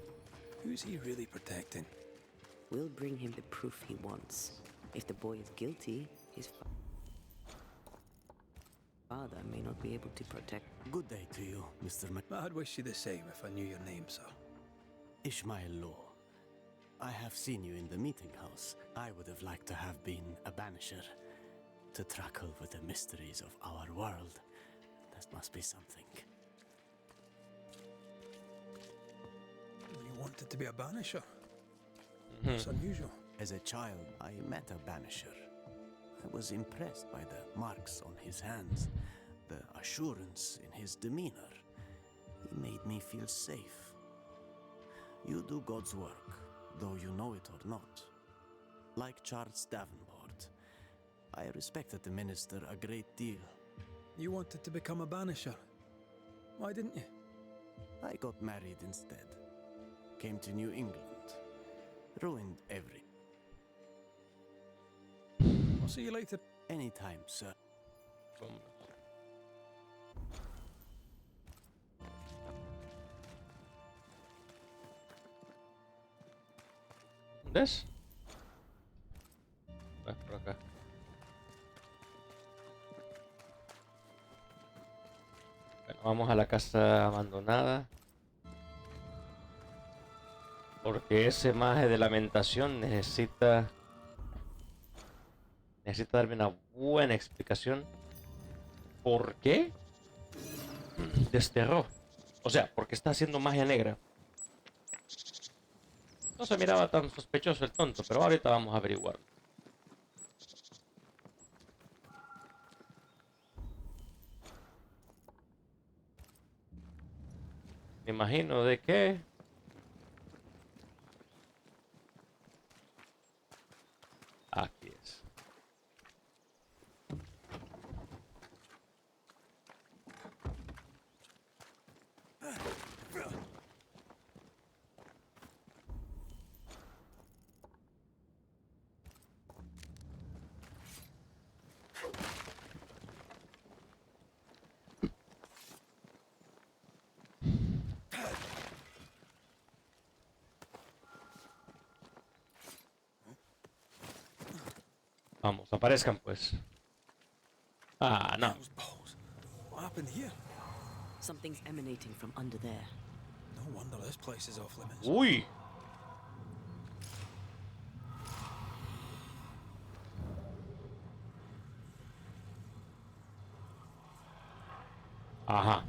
Who's he really protecting? We'll bring him the proof he wants. If the boy is guilty, his father may not be able to protect. Good day to you, Mr. I'd wish you the same if I knew your name, sir. Ishmael Law. I have seen you in the meeting house. I would have liked to have been a banisher, to track over the mysteries of our world. That must be something. You wanted to be a banisher? It's unusual. As a child, I met a banisher. I was impressed by the marks on his hands, the assurance in his demeanor. He made me feel safe. You do God's work, though you know it or not. Like Charles Davenport, I respected the minister a great deal. You wanted to become a banisher. Why didn't you? I got married instead. Came to New England. Ruined everything. I'll see you later. Anytime, sir. ¿Ves? Por acá. Bueno, vamos a la casa abandonada. Porque ese maje de lamentación necesita darme una buena explicación. ¿Por qué desterró? O sea, porque está haciendo magia negra. No se miraba tan sospechoso el tonto, pero ahorita vamos a averiguar. Me imagino de que... Aquí es. Vamos, aparezcan pues. Ah, no. What happened here? Something's emanating from under there. No wonder this place is off limits. Uy. Ajá.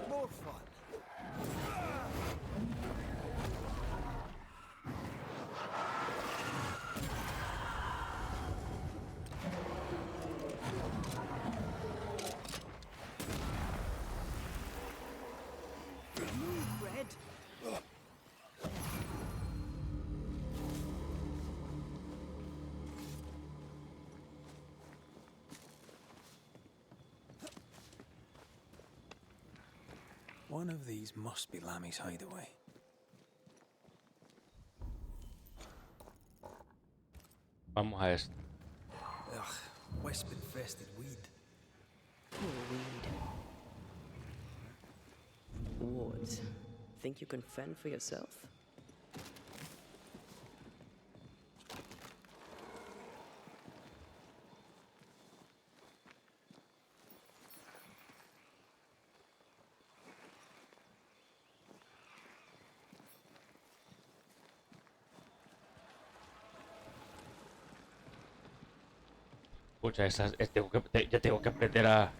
More fun. Red. One of these must be Lammy's hideaway. Vamos a esto. Ugh, wisp-infested weed. Poor weed. Wards, think you can fend for yourself? Escucha, ya tengo que aprender a...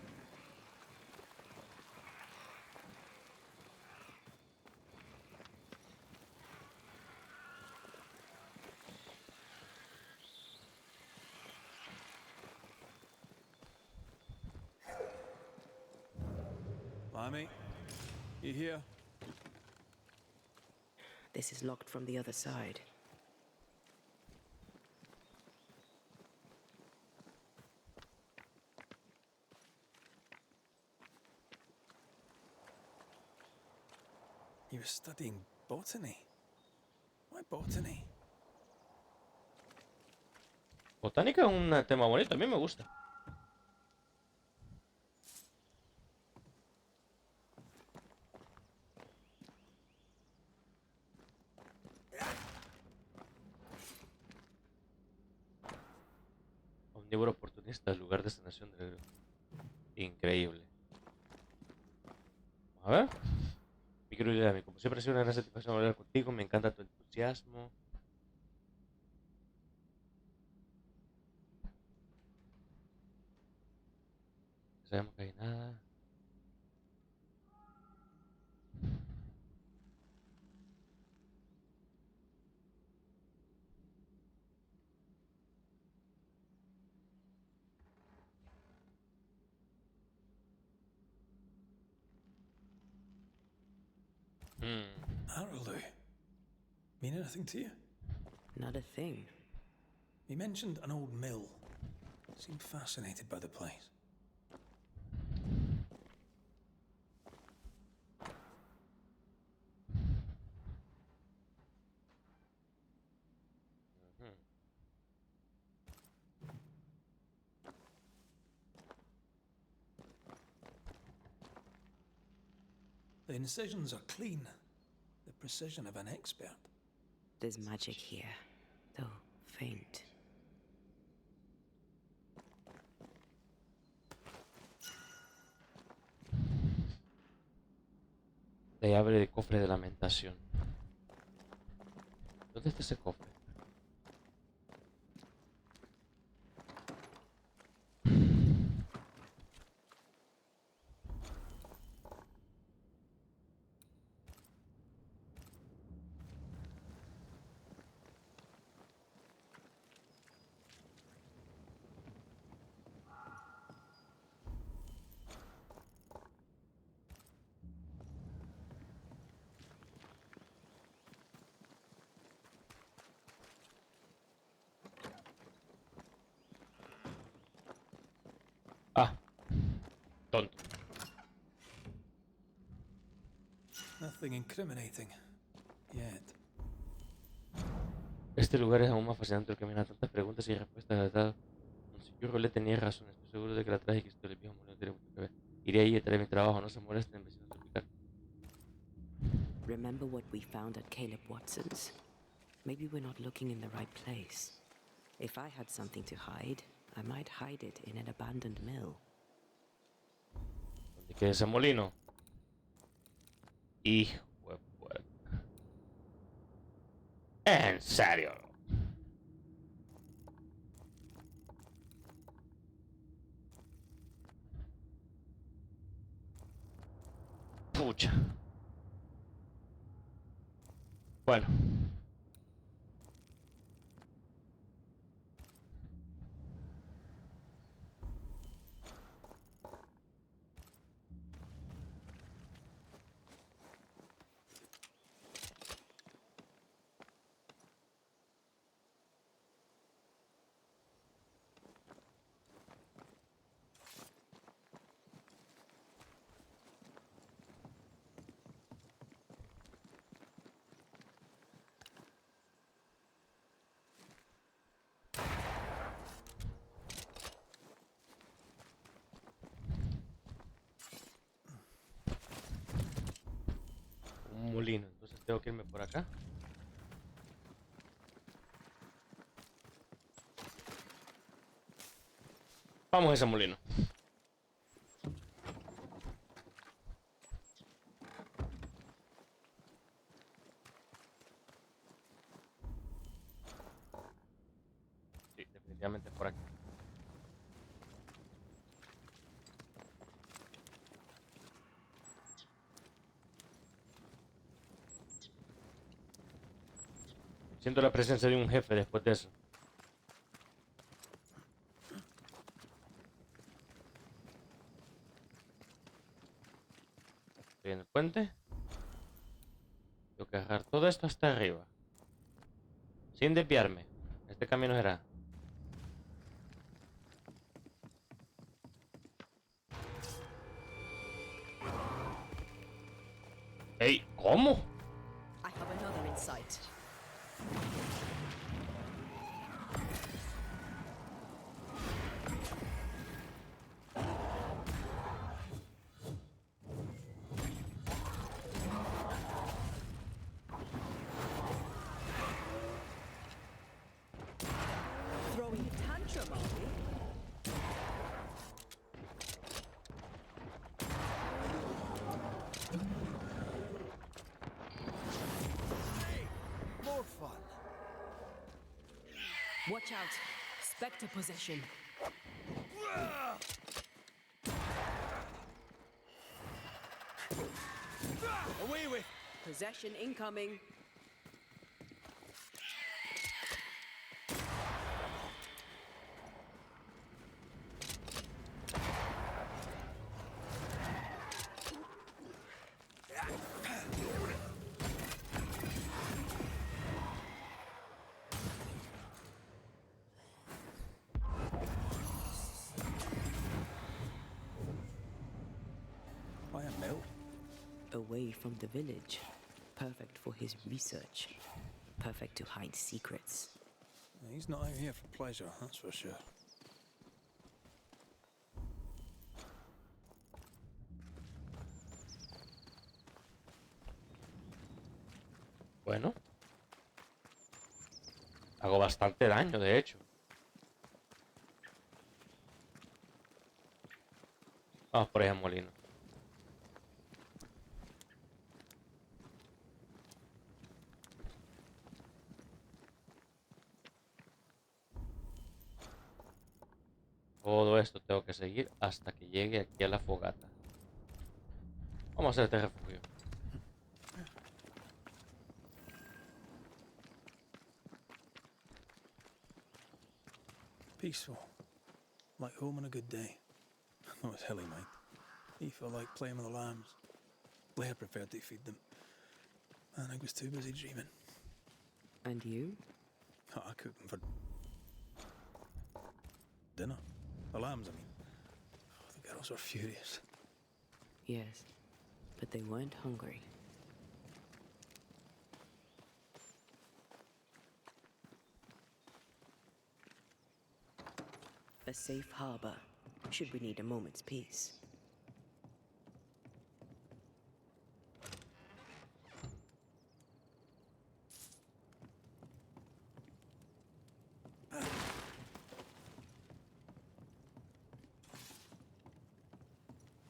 Lammy, you here? This is locked from the other side. He was studying botany. Why botany? Botánica es un tema bonito, a mí me gusta. Omnívoro oportunista, lugar de destinación de... Increíble. A ver. quiero ayudar a mí. Como siempre ha sido una gran satisfacción hablar contigo. Me encanta tu entusiasmo. No sabemos que hay nada. Arrowloo. Mean anything to you? Not a thing. He mentioned an old mill. Seemed fascinated by the place. The incisions are clean. The precision of an expert. There's magic here, though faint. La llave de cofre de lamentación. ¿Dónde está ese cofre? Ah, tonto. Nothing incriminating. Yet. Este lugar es aún más fascinante que me tantas preguntas y respuestas de dado. Monsieur Rollet tenía razón, estoy seguro de que la trágica historia del viejo molino tiene mucho que ver. Iré ahí y traeré mi trabajo, no se molesten, vecinos tropical. Remember what we found at Caleb Watson's? Maybe we're not looking in the right place. If I had something to hide, I might hide it in an abandoned mill. ¿Dónde queda ese molino? Hijo de puerca. ¿En serio? Pucha. Bueno. Un molino, entonces tengo que irme por acá. Vamos a ese molino. Sí, definitivamente por aquí. Siento la presencia de un jefe después de eso. Estoy en el puente. Tengo que dejar todo esto hasta arriba. Sin desviarme. Este camino será. ¡Ey! ¿Cómo? I have another insight. Throwing a tantrum, are we? Watch out. Spectre possession. Away with! Possession incoming. Why a mill? Away from the village. Perfect for his research. Perfect to hide secrets. He's not out here for pleasure, that's for sure. Bueno. Hago bastante daño, de hecho. Vamos por ese molino. Todo esto tengo que seguir hasta que llegue aquí a la fogata. Vamos a hacer este refugio. Peaceful. Like home on a good day. No, it's hilly, mate. He felt like playing with the lambs. Blair preferred to feed them. And I was too busy dreaming. And you? I cooked them for dinner. The lambs, I mean. Oh, the girls were furious. Yes, but they weren't hungry. A safe harbor, should we need a moment's peace.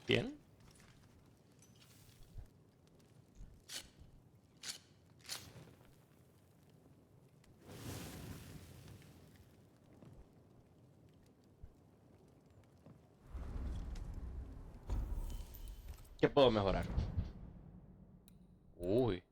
Bien. ¿Qué puedo mejorar? Uy.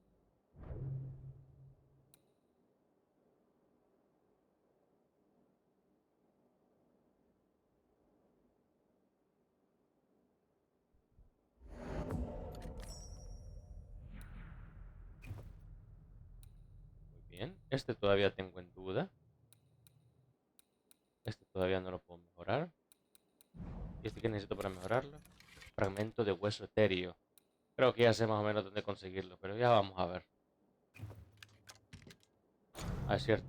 Muy bien. Este todavía tengo en duda. Este todavía no lo puedo mejorar. ¿Y este que necesito para mejorarlo? Fragmento de hueso etéreo. Creo que ya sé más o menos dónde conseguirlo, pero ya vamos a ver. Ah, es cierto.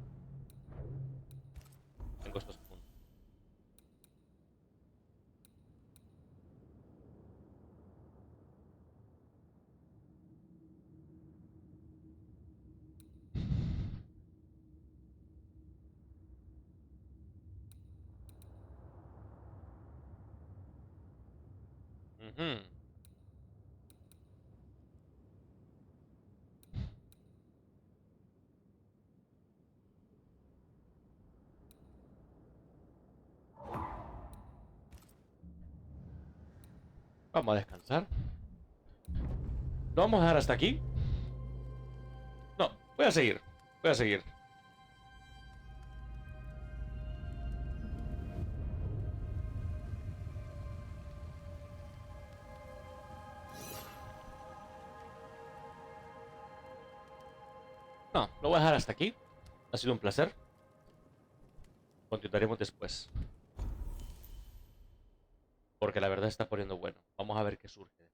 Tengo estos puntos. Ujú. Vamos a descansar. ¿Lo vamos a dejar hasta aquí? No, voy a seguir. Voy a seguir. No, lo voy a dejar hasta aquí. Ha sido un placer. Continuaremos después. Porque la verdad está poniendo bueno. Vamos a ver qué surge.